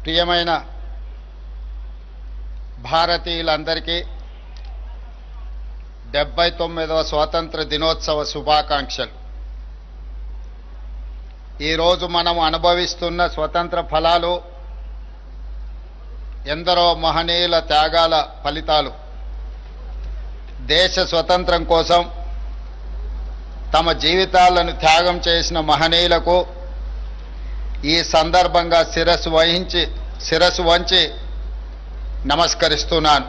ప్రియమైన భారతీయులందరికీ 79వ స్వాతంత్ర దినోత్సవ శుభాకాంక్షలు. ఈరోజు మనం అనుభవిస్తున్న స్వతంత్ర ఫలాలు ఎందరో మహనీయుల త్యాగాల ఫలితాలు. దేశ స్వతంత్రం కోసం తమ జీవితాలను త్యాగం చేసిన మహనీయులకు ఈ సందర్భంగా శిరస్సు వంచి నమస్కరిస్తున్నాను.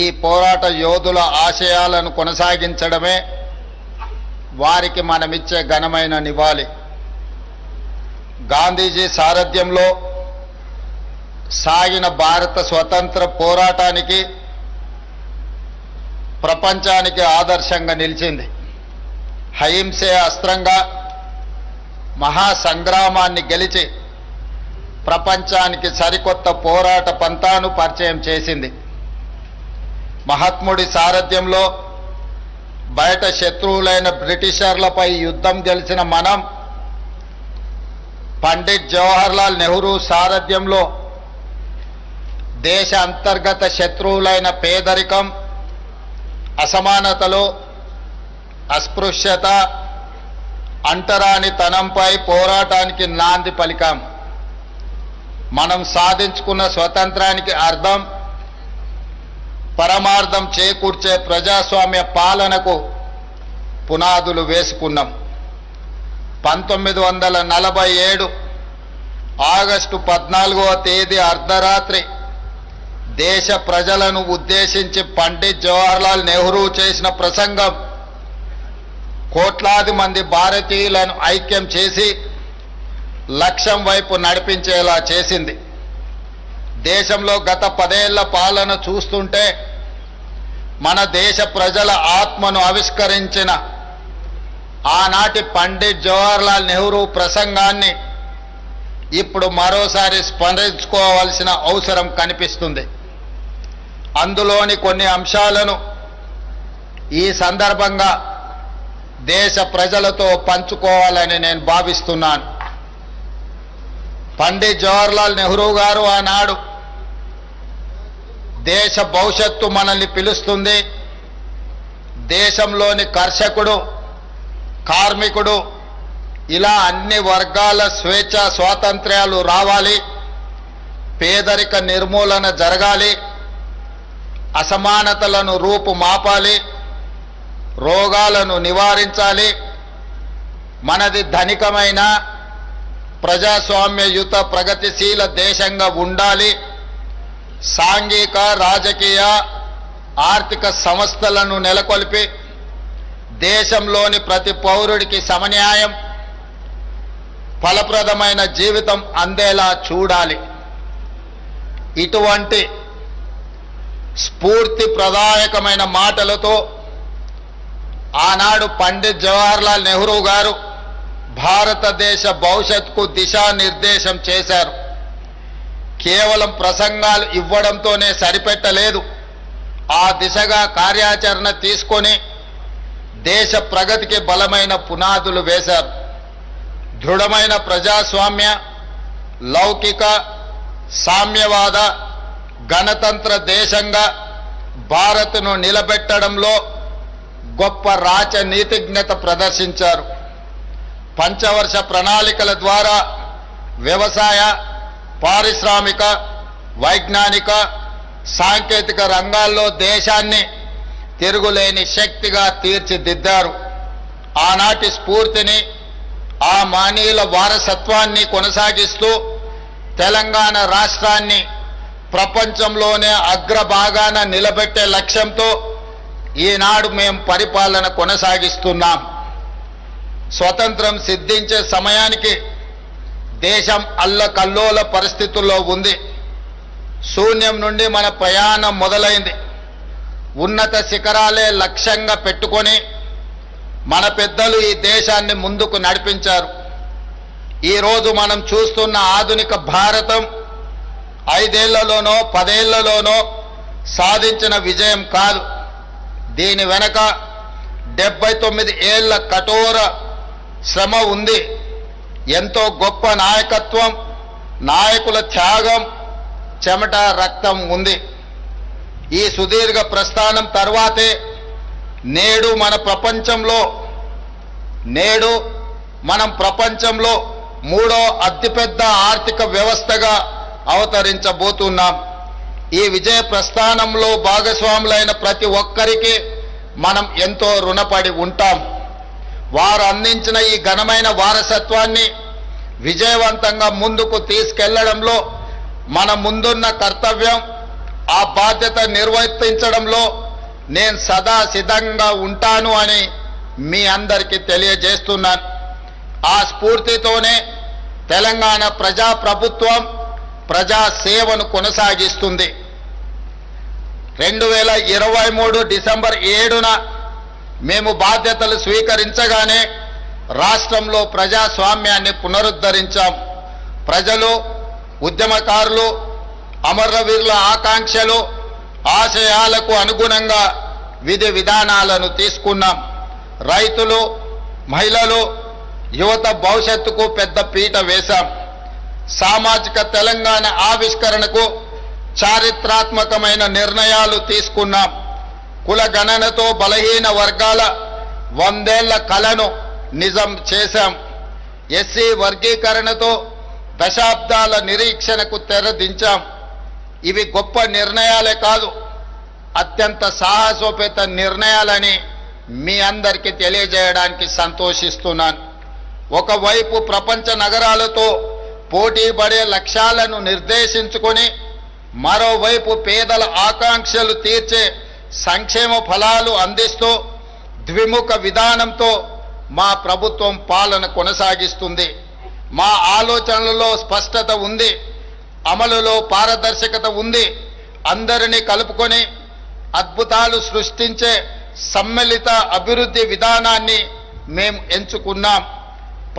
ఈ పోరాట యోధుల ఆశయాలను కొనసాగించడమే వారికి మనమిచ్చే ఘనమైన నివాళి. గాంధీజీ సారథ్యంలో సాగిన భారత స్వతంత్ర పోరాటానికి ప్రపంచానికి ఆదర్శంగా నిలిచింది. అహింసే అస్త్రంగా మహాసంగ్రామాన్ని గెలిచి ప్రపంచానికి సరికొత్త పోరాట పంథాను పరిచయం చేసింది. మహాత్ముడి సారథ్యంలో బయట శత్రువులైన బ్రిటిషర్లపై యుద్ధం గెలిచిన మనం పండిట్ జవహర్లాల్ నెహ్రూ సారథ్యంలో దేశ అంతర్గత శత్రువులైన పేదరికం, అసమానతలు, అస్పృశ్యత, అంటరానితనంపై పోరాటానికి నాంది పలికాం. మనం సాధించుకున్న స్వతంత్రానికి అర్థం, పరమార్థం చేకూర్చే ప్రజాస్వామ్య పాలనకు పునాదులు వేసుకున్నాం. 1947 ఆగస్టు 14వ తేదీ అర్ధరాత్రి దేశ ప్రజలను ఉద్దేశించి పండిట్ జవహర్లాల్ నెహ్రూ చేసిన ప్రసంగం కోట్లాది మంది భారతీయులను ఐక్యం చేసి లక్ష్యం వైపు నడిపించేలా చేసింది. దేశంలో గత 10 ఏళ్ల పాలన చూస్తుంటే మన దేశ ప్రజల ఆత్మను ఆవిష్కరించిన ఆనాటి పండిట్ జవహర్లాల్ నెహ్రూ ప్రసంగాన్ని ఇప్పుడు మరోసారి స్మరించుకోవాల్సిన అవసరం కనిపిస్తుంది. అందులోని కొన్ని అంశాలను ఈ సందర్భంగా దేశ ప్రజలతో పంచుకోవాలని నేను భావిస్తున్నాను. పండిట్ జవహర్లాల్ నెహ్రూ గారు ఆనాడు దేశ భవిష్యత్తు మనల్ని పిలుస్తుంది, దేశంలోని కర్షకుడు, కార్మికుడు, ఇలా అన్ని వర్గాల స్వేచ్ఛ స్వాతంత్ర్యాలు రావాలి, పేదరిక నిర్మూలన జరగాలి, అసమానతలను రూపుమాపాలి, రోగాలను నివారించాలి, మనది ధనికమైన ప్రజాస్వామ్యయుత ప్రగతిశీల దేశంగా ఉండాలి, సాంఘిక, రాజకీయ, ఆర్థిక సంస్థలను నెలకొల్పి దేశంలోని ప్రతి పౌరుడికి సమన్యాయం, ఫలప్రదమైన జీవితం అందేలా చూడాలి. ఇటువంటి స్ఫూర్తి ప్రదాయకమైన మాటలతో ఆనాడు పండిట్ జవహర్లాల్ నెహ్రూ గారు భారతదేశ భవిష్యత్తుకు దిశానిర్దేశం చేశారు. కేవలం ప్రసంగాలు ఇవ్వడంతోనే సరిపెట్టలేదు, ఆ దిశగా కార్యాచరణ తీసుకొని దేశ ప్రగతికి బలమైన పునాదులు వేశారు. దృఢమైన ప్రజాస్వామ్య, లౌకిక, సామ్యవాద, గణతంత్ర దేశంగా భారత్ను నిలబెట్టడంలో గొప్ప రాజనీతిజ్ఞత ప్రదర్శించారు. పంచవర్ష ప్రణాళికల ద్వారా వ్యవసాయ, పారిశ్రామిక, వైజ్ఞానిక, సాంకేతిక రంగాల్లో దేశాన్ని తిరుగులేని శక్తిగా తీర్చిదిద్దారు. ఆనాటి స్ఫూర్తిని, ఆ మహనీయుల వారసత్వాన్ని కొనసాగిస్తూ తెలంగాణ రాష్ట్రాన్ని ప్రపంచంలోనే అగ్రభాగాన నిలబెట్టే లక్ష్యంతో ఈనాడు మేము పరిపాలన కొనసాగిస్తున్నాం. స్వతంత్రం సిద్ధించే సమయానికి దేశం అల్లకల్లోల పరిస్థితుల్లో ఉంది. శూన్యం నుండి మన ప్రయాణం మొదలైంది. ఉన్నత శిఖరాలే లక్ష్యంగా పెట్టుకొని మన పెద్దలు ఈ దేశాన్ని ముందుకు నడిపించారు. ఈరోజు మనం చూస్తున్న ఆధునిక భారతం 5 ఏళ్లలోనో 10 ఏళ్లలోనో సాధించిన విజయం కాదు. దీని వెనక 79 ఏళ్ల కఠోర శ్రమ ఉంది. ఎంతో గొప్ప నాయకత్వం, నాయకుల త్యాగం, చెమట, రక్తం ఉంది. ఈ సుదీర్ఘ ప్రస్థానం తర్వాతే నేడు మనం ప్రపంచంలో మూడో అతిపెద్ద ఆర్థిక వ్యవస్థగా అవతరించబోతున్నాం. ఈ విజయ ప్రస్థానంలో భాగస్వాములైన ప్రతి ఒక్కరికి మనం ఎంతో రుణపడి ఉంటాం. వారు అందించిన ఈ ఘనమైన వారసత్వాన్ని విజయవంతంగా ముందుకు తీసుకెళ్లడంలో మన ముందున్న కర్తవ్యం, ఆ బాధ్యత నిర్వర్తించడంలో నేను సదా సిద్ధంగా ఉంటాను అని మీ అందరికీ తెలియజేస్తున్నాను. ఆ స్ఫూర్తితోనే తెలంగాణ ప్రజాప్రభుత్వం ప్రజా సేవను కొనసాగిస్తుంది. 2023 డిసెంబర్ 7న మేము బాధ్యతలు స్వీకరించగానే రాష్ట్రంలో ప్రజాస్వామ్యాన్ని పునరుద్ధరించాం. ప్రజలు, ఉద్యమకారులు, అమరవీరుల ఆకాంక్షలు, ఆశయాలకు అనుగుణంగా విధి విధానాలను తీసుకున్నాం. రైతులు, మహిళలు, యువత భవిష్యత్తుకు పెద్ద పీట వేశాం. సామాజిక తెలంగాణ ఆవిష్కరణకు చారిత్రాత్మకమైన నిర్ణయాలు తీసుకున్నాం. కుల గణనతో బలహీన వర్గాల 100 ఏళ్ల కలను నిజం చేశాం. ఎస్సీ వర్గీకరణతో దశాబ్దాల నిరీక్షణకు తెరదించాం. ఇవి గొప్ప నిర్ణయాలే కాదు, అత్యంత సాహసోపేత నిర్ణయాలని మీ అందరికీ తెలియజేయడానికి సంతోషిస్తున్నాను. ఒకవైపు ప్రపంచ నగరాలతో పోటీ పడే లక్ష్యాలను నిర్దేశించుకొని, మరోవైపు పేదల ఆకాంక్షలు తీర్చే సంక్షేమ ఫలాలు అందిస్తూ ద్విముఖ విధానంతో మా ప్రభుత్వం పాలన కొనసాగిస్తుంది. మా ఆలోచనలలో స్పష్టత ఉంది, అమలులో పారదర్శకత ఉంది. అందరినీ కలుపుకొని అద్భుతాలు సృష్టించే సమ్మిళిత అభివృద్ధి విధానాన్ని మేము ఎంచుకున్నాం.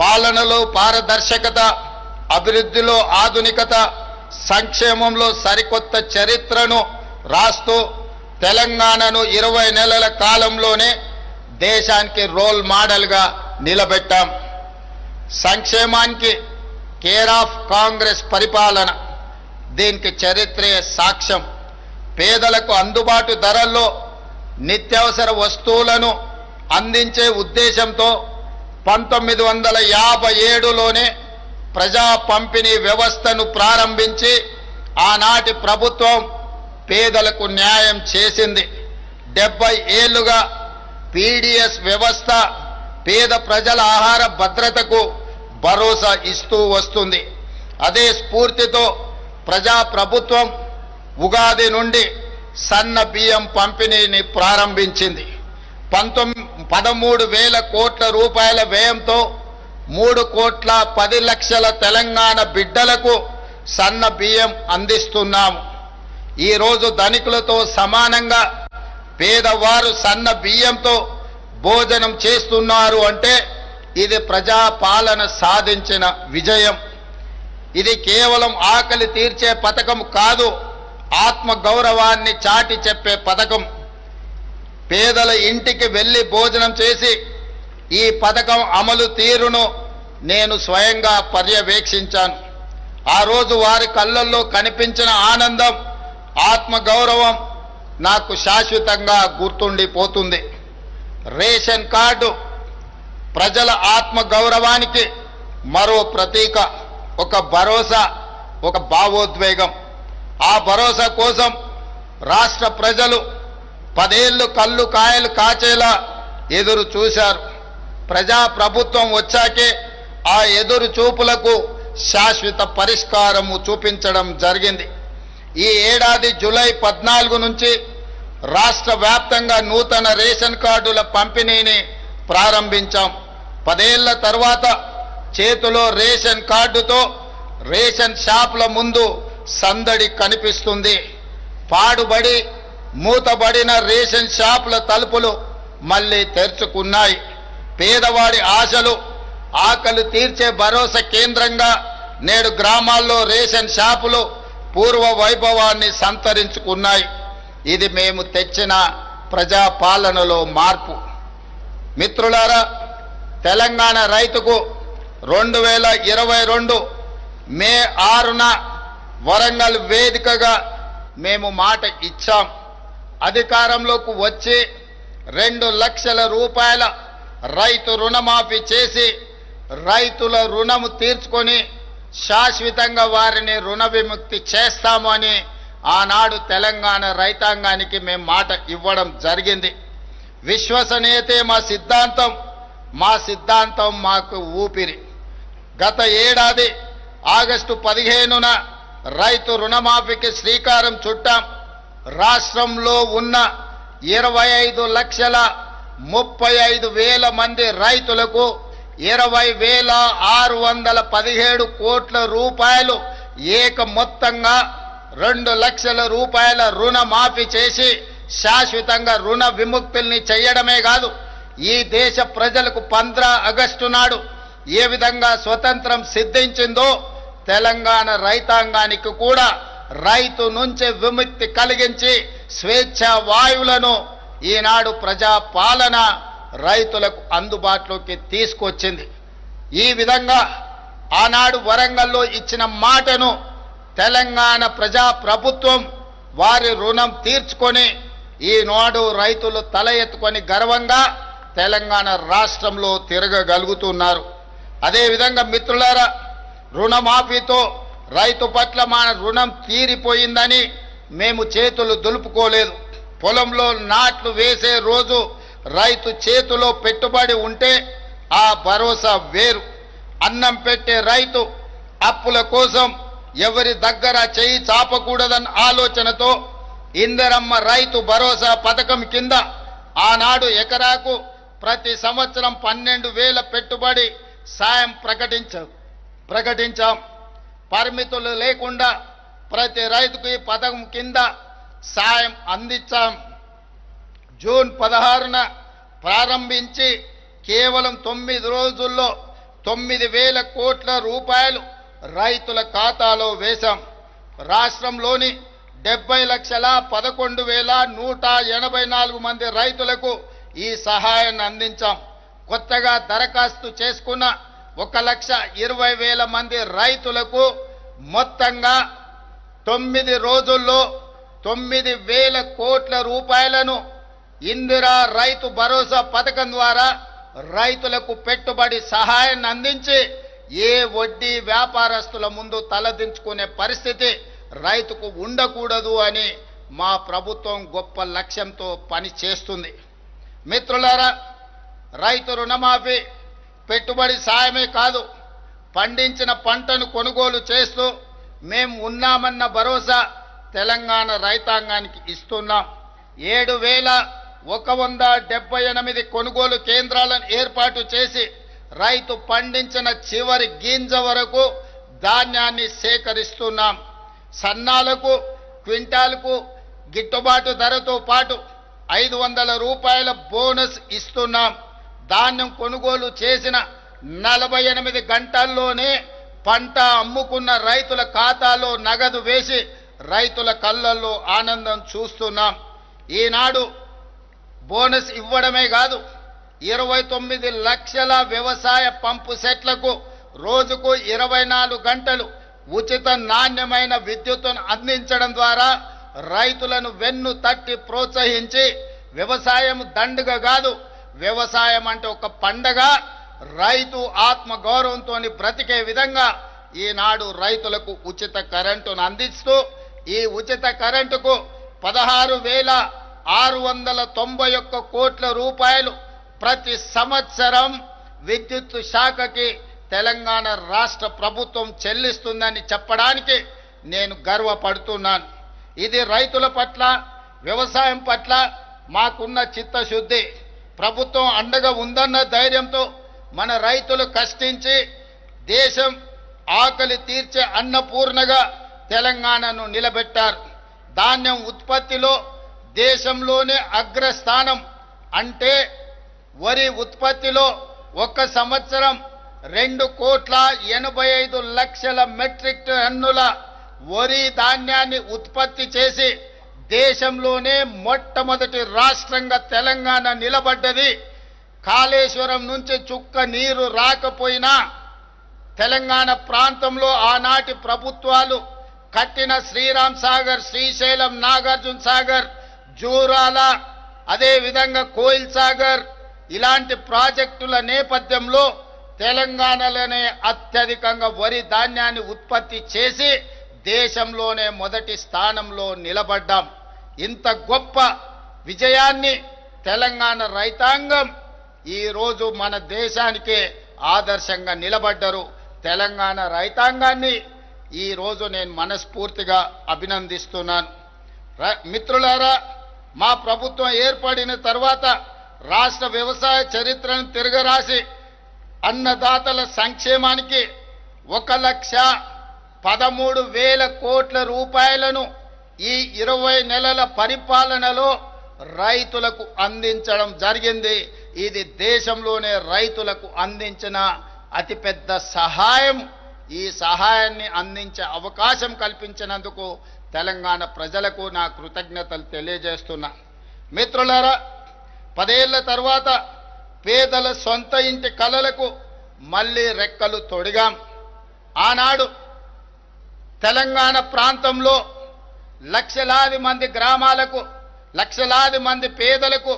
పాలనలో పారదర్శకత, అభివృద్ధిలో ఆధునికత, సంక్షేమంలో సరికొత్త చరిత్రను రాస్తూ తెలంగాణను 20 నెలల కాలంలోనే దేశానికి రోల్ మోడల్గా నిలబెట్టాం. సంక్షేమానికి కేర్ ఆఫ్ కాంగ్రెస్ పరిపాలన, దీనికి చరిత్రే సాక్ష్యం. పేదలకు అందుబాటు ధరల్లో నిత్యావసర వస్తువులను అందించే ఉద్దేశంతో 1957లోనే ప్రజా పంపిణీ వ్యవస్థను ప్రారంభించి ఆనాటి ప్రభుత్వం పేదలకు న్యాయం చేసింది. 70 ఏళ్లుగా పీడీఎస్ వ్యవస్థ పేద ప్రజల ఆహార భద్రతకు భరోసా ఇస్తూ వస్తుంది. అదే స్ఫూర్తితో ప్రజా ప్రభుత్వం ఉగాది నుండి సన్న బియ్యం పంపిణీని ప్రారంభించింది. 13,000 కోట్ల రూపాయల వ్యయంతో 3,10,00,000 తెలంగాణ బిడ్డలకు సన్న బియ్యం అందిస్తున్నాము. ఈరోజు ధనికులతో సమానంగా పేదవారు సన్న బియ్యంతో భోజనం చేస్తున్నారు అంటే ఇది ప్రజాపాలన సాధించిన విజయం. ఇది కేవలం ఆకలి తీర్చే పథకం కాదు, ఆత్మ గౌరవాన్ని చాటి చెప్పే పథకం. పేదల ఇంటికి వెళ్ళి భోజనం చేసి ఈ పథకం అమలు తీరును నేను స్వయంగా పర్యవేక్షించాను. ఆ రోజు వారి కళ్ళల్లో కనిపించిన ఆనందం, ఆత్మ గౌరవం నాకు శాశ్వతంగా గుర్తుండిపోతుంది. రేషన్ కార్డు ప్రజల ఆత్మ గౌరవానికి మరో ప్రతీక, ఒక భరోసా, ఒక భావోద్వేగం. ఆ భరోసా కోసం రాష్ట్ర ప్రజలు 10 ఏళ్లు కళ్ళు కాయలు కాచేలా ఎదురు చూశారు. ప్రజా ప్రభుత్వం వచ్చాకే ఆ ఎదురు చూపులకు శాశ్వత పరిష్కారము చూపించడం జరిగింది. ఈ ఏడాది జూలై 14 నుంచి రాష్ట్ర వ్యాప్తంగా నూతన రేషన్ కార్డుల పంపిణీని ప్రారంభించాం. 10 ఏళ్ల తర్వాత చేతిలో రేషన్ కార్డుతో రేషన్ షాపుల ముందు సందడి కనిపిస్తుంది. పాడుబడి మూతబడిన రేషన్ షాపుల తలుపులు మళ్ళీ తెరుచుకున్నాయి. పేదవాడి ఆశలు, ఆకలి తీర్చే భరోసా కేంద్రంగా నేడు గ్రామాల్లో రేషన్ షాపులు పూర్వ వైభవాన్ని సంతరించుకున్నాయి. ఇది మేము తెచ్చిన ప్రజాపాలనలో మార్పు. మిత్రులారా, తెలంగాణ రైతుకు 2022 మే 6న వరంగల్ వేదికగా మేము మాట ఇచ్చాం. అధికారంలోకి వచ్చి 2 లక్షల రూపాయల రైతు రుణమాఫీ చేసి రైతుల రుణము తీర్చుకొని శాశ్వతంగా వారిని రుణ విముక్తి చేస్తాము అని ఆనాడు తెలంగాణ రైతాంగానికి మేము మాట ఇవ్వడం జరిగింది. విశ్వసనీయతే మా సిద్ధాంతం మాకు ఊపిరి. గత ఏడాది ఆగస్టు 15న రైతు రుణమాఫీకి శ్రీకారం చుట్టాం. రాష్ట్రంలో ఉన్న 25,35,000 మంది రైతులకు 20,617 కోట్ల రూపాయలు ఏక మొత్తంగా 2 లక్షల రూపాయల రుణమాఫీ చేసి శాశ్వతంగా రుణ విముక్తుల్ని చేయడమే కాదు, ఈ దేశ ప్రజలకు 15 ఆగస్టు నాడు ఏ విధంగా స్వతంత్రం సిద్ధించిందో తెలంగాణ రైతాంగానికి కూడా రైతు నుంచి విముక్తి కలిగించి స్వేచ్ఛ వాయువులను ఈనాడు ప్రజాపాలన రైతులకు అందుబాటులోకి తీసుకొచ్చింది. ఈ విధంగా ఆనాడు వరంగల్లో ఇచ్చిన మాటను తెలంగాణ ప్రజా ప్రభుత్వం వారి రుణం తీర్చుకొని ఈనాడు రైతులు తల ఎత్తుకొని గర్వంగా తెలంగాణ రాష్ట్రంలో తిరగగలుగుతున్నారు. అదేవిధంగా మిత్రులారా, రుణమాఫీతో రైతు పట్ల మన రుణం తీరిపోయిందని మేము చేతులు దులుపుకోలేదు. పొలంలో నాట్లు వేసే రోజు రైతు చేతిలో పెట్టుబడి ఉంటే ఆ భరోసా వేరు. అన్నం పెట్టే రైతు అప్పుల కోసం ఎవరి దగ్గర చేయి చాపకూడదన్న ఆలోచనతో ఇందిరమ్మ రైతు భరోసా పథకం కింద ఆనాడు ఎకరాకు ప్రతి సంవత్సరం 12,000 పెట్టుబడి సాయం ప్రకటించాం. పరిమితులు లేకుండా ప్రతి రైతుకు ఈ పథకం కింద సాయం అందించాం. జూన్ 16న ప్రారంభించి కేవలం 9 రోజుల్లో 9,000 కోట్ల రూపాయలు రైతుల ఖాతాలో వేశాం. రాష్ట్రంలోని 70,11,184 మంది రైతులకు ఈ సహాయాన్ని అందించాం. కొత్తగా దరఖాస్తు చేసుకున్న 1,20,000 మంది రైతులకు మొత్తంగా 9 రోజుల్లో 9,000 కోట్ల రూపాయలను ఇందిరా రైతు భరోసా పథకం ద్వారా రైతులకు పెట్టుబడి సహాయాన్ని అందించి ఏ వడ్డీ వ్యాపారస్తుల ముందు తలదించుకునే పరిస్థితి రైతుకు ఉండకూడదు అని మా ప్రభుత్వం గొప్ప లక్ష్యంతో పని చేస్తుంది. మిత్రులారా, రైతు రుణమాఫీ పెట్టుబడి సాయమే కాదు, పండించిన పంటను కొనుగోలు చేస్తూ మేము ఉన్నామన్న భరోసా తెలంగాణ రైతాంగానికి ఇస్తున్నాం. 7,178 కొనుగోలు కేంద్రాలను ఏర్పాటు చేసి రైతు పండించిన చివరి గింజ వరకు ధాన్యాన్ని సేకరిస్తున్నాం. సన్నాలకు క్వింటాల్కు గిట్టుబాటు ధరతో పాటు 500 రూపాయల బోనస్ ఇస్తున్నాం. ధాన్యం కొనుగోలు చేసిన 48 గంటల్లోనే పంట అమ్ముకున్న రైతుల ఖాతాలో నగదు వేసి రైతుల కళ్ళల్లో ఆనందం చూస్తున్నాం. ఈనాడు బోనస్ ఇవ్వడమే కాదు, 29 లక్షల వ్యవసాయ పంపు సెట్లకు రోజుకు 24 గంటలు ఉచిత నాణ్యమైన విద్యుత్తును అందించడం ద్వారా రైతులను వెన్ను తట్టి ప్రోత్సహించి వ్యవసాయం దండుగ కాదు, వ్యవసాయం అంటే ఒక పండగ, రైతు ఆత్మ గౌరవంతో బ్రతికే విధంగా ఈనాడు రైతులకు ఉచిత కరెంటును అందిస్తూ ఈ ఉచిత కరెంటుకు 16,691 కోట్ల రూపాయలు ప్రతి సంవత్సరం విద్యుత్ శాఖకి తెలంగాణ రాష్ట్ర ప్రభుత్వం చెల్లిస్తుందని చెప్పడానికి నేను గర్వపడుతున్నాను. ఇది రైతుల పట్ల వ్యవసాయం పట్ల మాకున్న చిత్తశుద్ధి. ప్రభుత్వం అండగా ఉందన్న ధైర్యంతో మన రైతులు కష్టించి దేశం ఆకలి తీర్చే అన్నపూర్ణగా తెలంగాణను నిలబెట్టారు. ధాన్యం ఉత్పత్తిలో దేశంలోనే అగ్రస్థానం. అంటే వరి ఉత్పత్తిలో ఒక సంవత్సరం 2,85,00,000 మెట్రిక్ టన్నుల వరి ధాన్యాన్ని ఉత్పత్తి చేసి దేశంలోనే మొట్టమొదటి రాష్ట్రంగా తెలంగాణ నిలబడ్డది. కాళేశ్వరం నుంచి చుక్క నీరు రాకపోయినా తెలంగాణ ప్రాంతంలో ఆనాటి ప్రభుత్వాలు కట్టిన శ్రీరామ్ సాగర్, శ్రీశైలం, నాగార్జున సాగర్, జూరాల, అదే విధంగా కోయిల్ సాగర్ ఇలాంటి ప్రాజెక్టుల నేపథ్యంలో తెలంగాణలోనే అత్యధికంగా వరి ధాన్యాన్ని ఉత్పత్తి చేసి దేశంలోనే మొదటి స్థానంలో నిలబడ్డాం. ఇంత గొప్ప విజయాన్ని తెలంగాణ రైతాంగం ఈరోజు మన దేశానికే ఆదర్శంగా నిలబడ్డారు. తెలంగాణ రైతాంగాన్ని ఈరోజు నేను మనస్ఫూర్తిగా అభినందిస్తున్నాను. మిత్రులారా, మా ప్రభుత్వం ఏర్పడిన తర్వాత రాష్ట్ర వ్యవసాయ చరిత్రను తిరగరాసి అన్నదాతల సంక్షేమానికి 1,13,000 కోట్ల రూపాయలను ఈ 20 నెలల పరిపాలనలో రైతులకు అందించడం జరిగింది. ఇది దేశంలోనే రైతులకు అందించిన అతిపెద్ద సహాయం. ఈ సహాయాన్ని అందించే అవకాశం కల్పించినందుకు తెలంగాణ ప్రజలకు నా కృతజ్ఞతలు తెలియజేస్తున్నా. మిత్రులారా, 10 ఏళ్ల తర్వాత పేదల సొంత ఇంటి కలలకు మళ్ళీ రెక్కలు తొడిగాం. ఆనాడు తెలంగాణ ప్రాంతంలో లక్షలాది మంది గ్రామాలకు, లక్షలాది మంది పేదలకు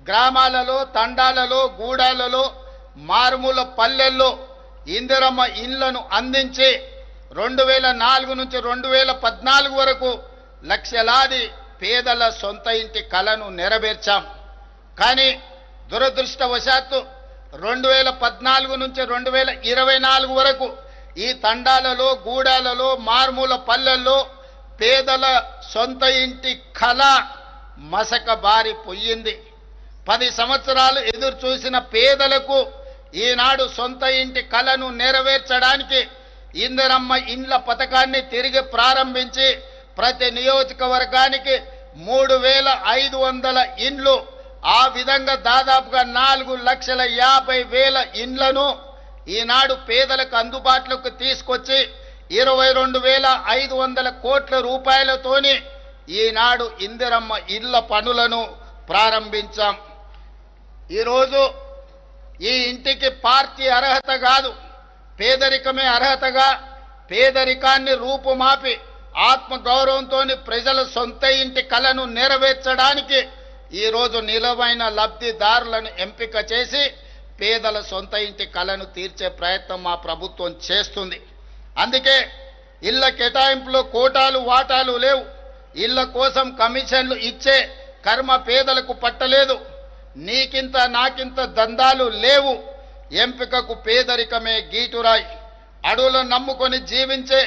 గ్రామాలలో, తండాలలో, గూడాలలో, మారుమూల పల్లెల్లో ఇందిరమ్మ ఇండ్లను అందించి 2004 నుంచి 2014 వరకు లక్షలాది పేదల సొంత ఇంటి కలను నెరవేర్చాం. కానీ దురదృష్టవశాత్తు 2014 నుంచి 2024 వరకు ఈ తండాలలో, గూడాలలో, మారుమూల పల్లెల్లో పేదల సొంత ఇంటి కళ మసక బారిపోయింది. 10 సంవత్సరాలు ఎదురు చూసిన పేదలకు ఈనాడు సొంత ఇంటి కలను నెరవేర్చడానికి ఇందిరమ్మ ఇండ్ల పథకాన్ని తిరిగి ప్రారంభించి ప్రతి నియోజకవర్గానికి 3,500 ఇండ్లు, ఆ విధంగా దాదాపుగా 4,50,000 ఇండ్లను ఈనాడు పేదలకు అందుబాటులోకి తీసుకొచ్చి 22,500 కోట్ల రూపాయలతోని ఈనాడు ఇందిరమ్మ ఇళ్ల పనులను ప్రారంభించాం. ఈరోజు ఈ ఇంటికి పార్టీ అర్హత కాదు, పేదరికమే అర్హతగా పేదరికాన్ని రూపుమాపి ఆత్మగౌరవంతో ప్రజల సొంత ఇంటి కలను నెరవేర్చడానికి ఈరోజు నిలవైన లబ్ధిదారులను ఎంపిక చేసి పేదల సొంత ఇంటి కలను తీర్చే ప్రయత్నం మా ప్రభుత్వం చేస్తుంది. అందుకే ఇళ్ల కేటాయింపులో కోటాలు వాటాలు లేవు. ఇళ్ల కోసం కమిషన్లు ఇచ్చే కర్మ పేదలకు పట్టలేదు. నీకింత నాకింత దందాలు లేవు. ఎంపికకు పేదరికమే గీటురాయి. అడవులను నమ్ముకొని జీవించే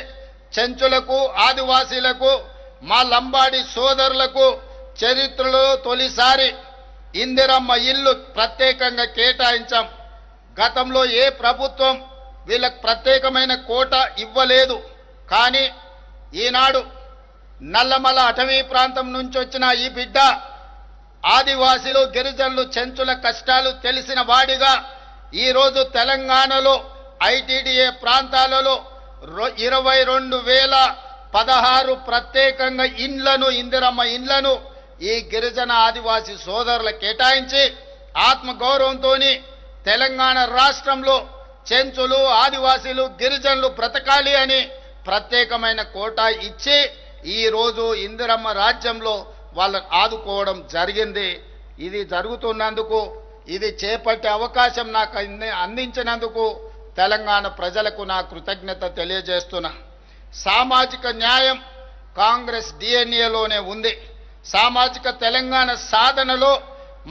చెంచులకు, ఆదివాసీలకు, మా లంబాడి సోదరులకు చరిత్రలో తొలిసారి ఇందిరమ్మ ఇల్లు ప్రత్యేకంగా కేటాయించాం. గతంలో ఏ ప్రభుత్వం వీళ్ళకు ప్రత్యేకమైన కోట ఇవ్వలేదు. కానీ ఈనాడు నల్లమల అటవీ ప్రాంతం నుంచి వచ్చిన ఈ బిడ్డ ఆదివాసీలు, గిరిజనులు, చెంచుల కష్టాలు తెలిసిన వాడిగా ఈరోజు తెలంగాణలో ఐటీడీఏ ప్రాంతాలలో 22,016 ప్రత్యేకంగా ఇండ్లను, ఇందిరమ్మ ఇండ్లను ఈ గిరిజన ఆదివాసీ సోదరుల కేటాయించి ఆత్మగౌరవంతో తెలంగాణ రాష్ట్రంలో చెంచులు, ఆదివాసీలు, గిరిజనులు బ్రతకాలి అని ప్రత్యేకమైన కోటా ఇచ్చి ఈరోజు ఇందిరమ్మ రాజ్యంలో వాళ్ళని ఆదుకోవడం జరిగింది. ఇది జరుగుతున్నందుకు, ఇది చేపట్టే అవకాశం నాకు అందించినందుకు తెలంగాణ ప్రజలకు నా కృతజ్ఞత తెలియజేస్తున్నా. సామాజిక న్యాయం కాంగ్రెస్ డిఎన్ఏలోనే ఉంది. సామాజిక తెలంగాణ సాధనలో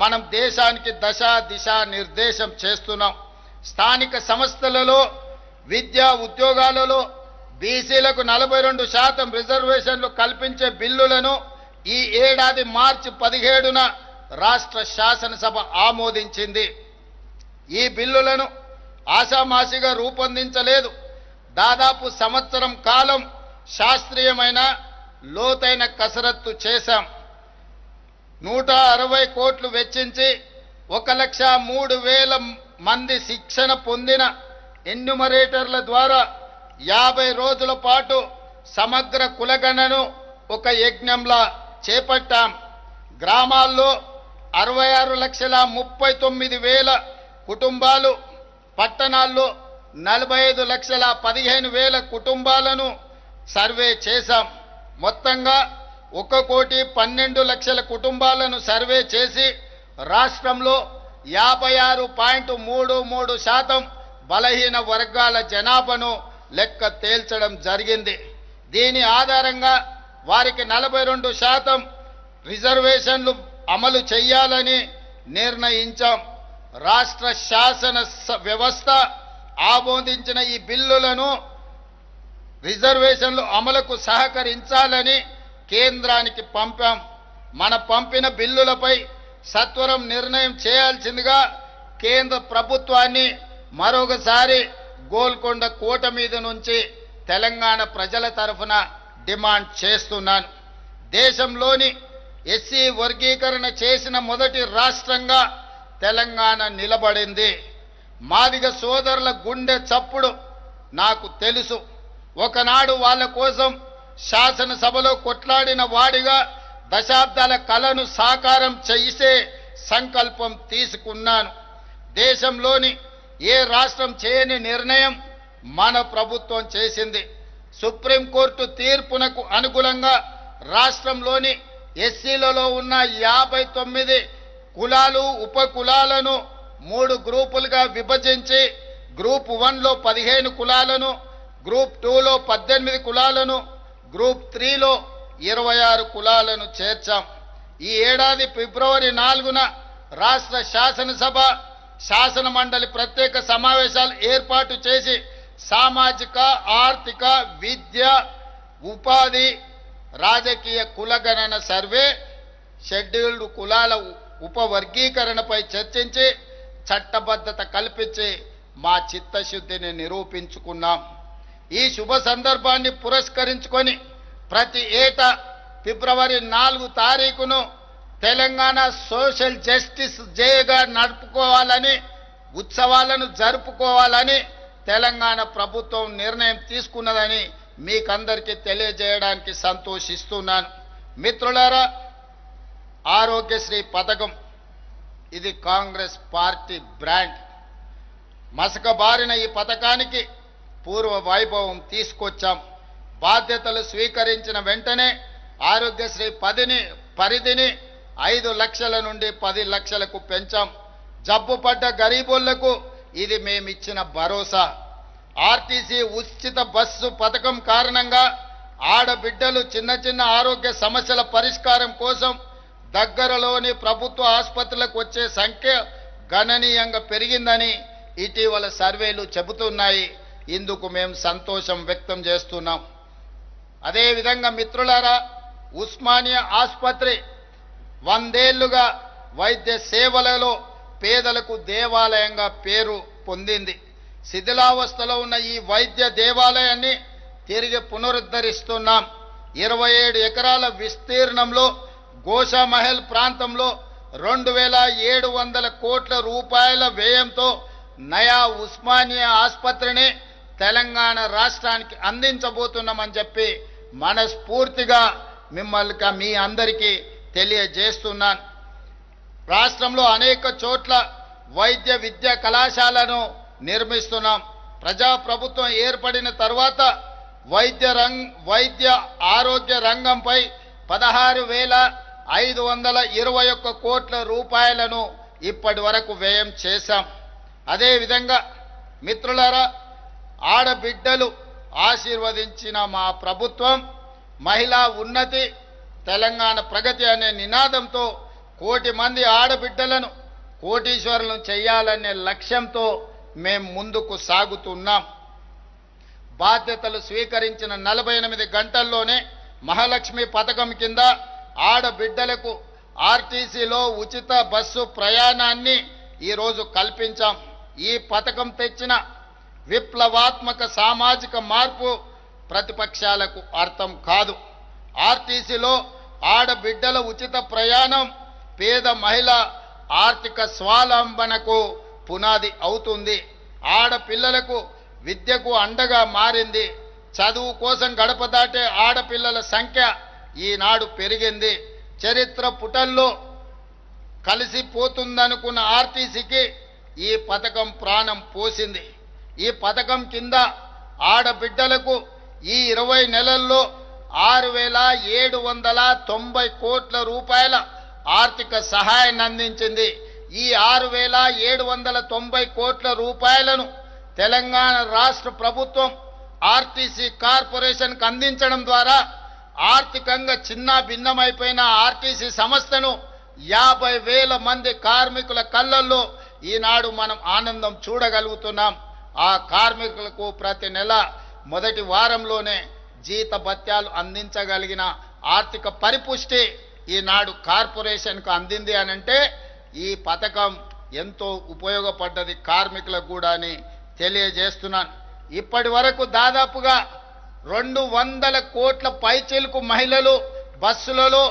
మనం దేశానికి దశ దిశ నిర్దేశం చేస్తున్నాం. స్థానిక సంస్థలలో, విద్యా ఉద్యోగాలలో బీసీలకు 42% రిజర్వేషన్లు కల్పించే బిల్లులను ఈ ఏడాది మార్చి 17న రాష్ట్ర శాసనసభ ఆమోదించింది. ఈ బిల్లులను ఆషామాషిగా రూపొందించలేదు. దాదాపు సంవత్సరం కాలం శాస్త్రీయమైన లోతైన కసరత్తు చేశాం. 160 కోట్లు వెచ్చించి 1,03,000 మంది శిక్షణ పొందిన ఎన్యూమరేటర్ల ద్వారా 50 రోజుల పాటు సమగ్ర కులగణను ఒక యజ్ఞంలా చేపట్టాం. గ్రామాల్లో 66,39,000 కుటుంబాలు, పట్టణాల్లో 45,15,000 కుటుంబాలను సర్వే చేశాం. మొత్తంగా 1,12,00,000 కుటుంబాలను సర్వే చేసి రాష్ట్రంలో 56.33% బలహీన వర్గాల జనాభాను లెక్క తేల్చడం జరిగింది. దీని ఆధారంగా వారికి 42% రిజర్వేషన్లు అమలు చేయాలని నిర్ణయించాం. రాష్ట్ర శాసన వ్యవస్థ ఆమోదించిన ఈ బిల్లులను రిజర్వేషన్లు అమలుకు సహకరించాలని కేంద్రానికి పంపాం. మన పంపిన బిల్లులపై సత్వరం నిర్ణయం చేయాల్సిందిగా కేంద్ర ప్రభుత్వాన్ని మరొకసారి గోల్కొండ కోట మీద నుంచి తెలంగాణ ప్రజల తరఫున డిమాండ్ చేస్తున్నాను. దేశంలోని ఎస్సీ వర్గీకరణ చేసిన మొదటి రాష్ట్రంగా తెలంగాణ నిలబడింది. మాదిగ సోదరుల గుండె చప్పుడు నాకు తెలుసు. ఒకనాడు వాళ్ళ కోసం శాసనసభలో కొట్లాడిన వాడిగా దశాబ్దాల కలను సాకారం చేసే సంకల్పం తీసుకున్నాను. దేశంలోని ఏ రాష్ట్రం చేయని నిర్ణయం మన ప్రభుత్వం చేసింది. సుప్రీంకోర్టు తీర్పునకు అనుగుణంగా రాష్ట్రంలోని ఎస్సీలలో ఉన్న 59 కులాలు ఉప కులాలను 3 గ్రూపులుగా విభజించి గ్రూప్ 1లో 15 కులాలను, గ్రూప్ 2లో 18 కులాలను, గ్రూప్ 3లో 26 కులాలను చేర్చాం. ఈ ఏడాది ఫిబ్రవరి 4న రాష్ట్ర శాసనసభ శాసన మండలి ప్రత్యేక సమావేశాలు ఏర్పాటు చేసి సామాజిక, ఆర్థిక, విద్య, ఉపాధి, రాజకీయ కులగణన సర్వే, షెడ్యూల్డ్ కులాల ఉపవర్గీకరణపై చర్చించి చట్టబద్ధత కల్పించి మా చిత్తశుద్ధిని నిరూపించుకున్నాం. ఈ శుభ సందర్భాన్ని పురస్కరించుకొని ప్రతి ఏటా ఫిబ్రవరి 4 తారీఖును తెలంగాణ సోషల్ జస్టిస్ డేగా నడుపుకోవాలని, ఉత్సవాలను జరుపుకోవాలని తెలంగాణ ప్రభుత్వం నిర్ణయం తీసుకున్నదని మీకందరికీ తెలియజేయడానికి సంతోషిస్తున్నాను. మిత్రులారా, ఆరోగ్యశ్రీ పథకం ఇది కాంగ్రెస్ పార్టీ బ్రాండ్. మసకబారిన ఈ పథకానికి పూర్వ వైభవం తీసుకొచ్చాం. బాధ్యతలు స్వీకరించిన వెంటనే ఆరోగ్యశ్రీ పరిధిని 5 లక్షల నుండి 10 లక్షలకు పెంచాం. జబ్బుపడ్డ గరీబులకు ఇది మేమిచ్చిన భరోసా. ఆర్టీసీ ఉచిత బస్సు పథకం కారణంగా ఆడబిడ్డలు చిన్న ఆరోగ్య సమస్యల పరిష్కారం కోసం దగ్గరలోని ప్రభుత్వ ఆసుపత్రులకు వచ్చే సంఖ్య గణనీయంగా పెరిగిందని ఇటీవల సర్వేలు చెబుతున్నాయి. ఇందుకు మేము సంతోషం వ్యక్తం చేస్తున్నాం. అదేవిధంగా మిత్రులారా, ఉస్మానియా ఆసుపత్రి 100 ఏళ్లుగా వైద్య సేవలలో పేదలకు దేవాలయంగా పేరు పొందింది. శిథిలావస్థలో ఉన్న ఈ వైద్య దేవాలయాన్ని తిరిగి పునరుద్ధరిస్తున్నాం. 27 ఎకరాల విస్తీర్ణంలో గోషామహల్ ప్రాంతంలో 2,700 కోట్ల రూపాయల వ్యయంతో నయా ఉస్మానియా ఆసుపత్రిని తెలంగాణ రాష్ట్రానికి అందించబోతున్నామని చెప్పి మనస్ఫూర్తిగా మీ అందరికీ తెలియజేస్తున్నాను. రాష్ట్రంలో అనేక చోట్ల వైద్య విద్యా కళాశాలను నిర్మిస్తున్నాం. ప్రజాప్రభుత్వం ఏర్పడిన తర్వాత వైద్య ఆరోగ్య రంగంపై 16,521 కోట్ల రూపాయలను ఇప్పటి వరకు వ్యయం చేశాం. అదేవిధంగా మిత్రులారా, ఆడబిడ్డలు ఆశీర్వదించిన మా ప్రభుత్వం మహిళా ఉన్నతి, తెలంగాణ ప్రగతి అనే నినాదంతో 1 కోటి మంది ఆడబిడ్డలను కోటీశ్వరులను చేయాలనే లక్ష్యంతో మేము ముందుకు సాగుతున్నాం. బాధ్యతలు స్వీకరించిన 48 గంటల్లోనే మహాలక్ష్మి పథకం కింద ఆడబిడ్డలకు ఆర్టీసీలో ఉచిత బస్సు ప్రయాణాన్ని ఈరోజు కల్పించాం. ఈ పథకం తెచ్చిన విప్లవాత్మక సామాజిక మార్పు ప్రతిపక్షాలకు అర్థం కాదు. ఆర్టీసీలో ఆడబిడ్డల ఉచిత ప్రయాణం పేద మహిళ ఆర్థిక స్వావలంబనకు పునాది అవుతుంది. ఆడపిల్లలకు విద్యకు అండగా మారింది. చదువు కోసం గడప దాటే ఆడపిల్లల సంఖ్య ఈనాడు పెరిగింది. చరిత్ర పుటల్లో కలిసిపోతుందనుకున్న ఆర్టీసీకి ఈ పథకం ప్రాణం పోసింది. ఈ పథకం కింద ఆడబిడ్డలకు ఈ 20 నెలల్లో 6,790 కోట్ల రూపాయల ఆర్థిక సహాయాన్ని అందించింది. ఈ 6,790 కోట్ల రూపాయలను తెలంగాణ రాష్ట్ర ప్రభుత్వం ఆర్టీసీ కార్పొరేషన్కు అందించడం ద్వారా ఆర్థికంగా చిన్న భిన్నమైపోయిన ఆర్టీసీ సంస్థను 50,000 మంది కార్మికుల కళ్ళల్లో ఈనాడు మనం ఆనందం చూడగలుగుతున్నాం. ఆ కార్మికులకు ప్రతి నెల మొదటి వారంలోనే జీతభత్యాలు అందించగలిగిన ఆర్థిక పరిపుష్టి ఈనాడు కార్పొరేషన్కు అందింది అనంటే ఈ పథకం ఎంతో ఉపయోగపడ్డది కార్మికులకు కూడా అని తెలియజేస్తున్నాను. ఇప్పటి వరకు దాదాపుగా 200 కోట్ల పైచిలుకు మహిళలు బస్సులలో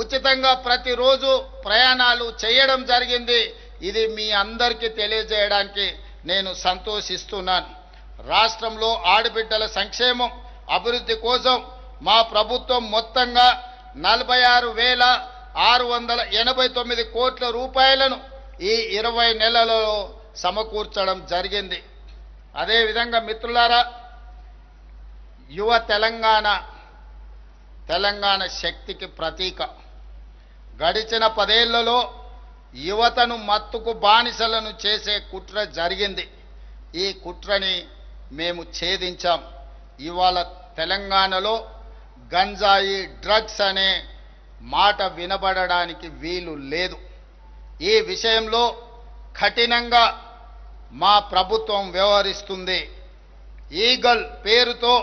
ఉచితంగా ప్రతిరోజు ప్రయాణాలు చేయడం జరిగింది. ఇది మీ అందరికీ తెలియజేయడానికి నేను సంతోషిస్తున్నాను. రాష్ట్రంలో ఆడబిడ్డల సంక్షేమం అభివృద్ధి కోసం మా ప్రభుత్వం మొత్తంగా 46,689 కోట్ల రూపాయలను ఈ 20 నెలలలో సమకూర్చడం జరిగింది. అదేవిధంగా మిత్రులారా, యువ తెలంగాణ శక్తికి ప్రతీక. గడిచిన 10 ఏళ్లలో యువతను మత్తుకు బానిసలను చేసే కుట్ర జరిగింది. ఈ కుట్రని మేము ఛేదించాం. ఇవాళ తెలంగాణలో గంజాయి, డ్రగ్స్ అనే మాట వినబడడానికి వీలు లేదు. ఈ విషయంలో కఠినంగా మా ప్రభుత్వం వ్యవహరిస్తుంది. ఈగల్ పేరుతో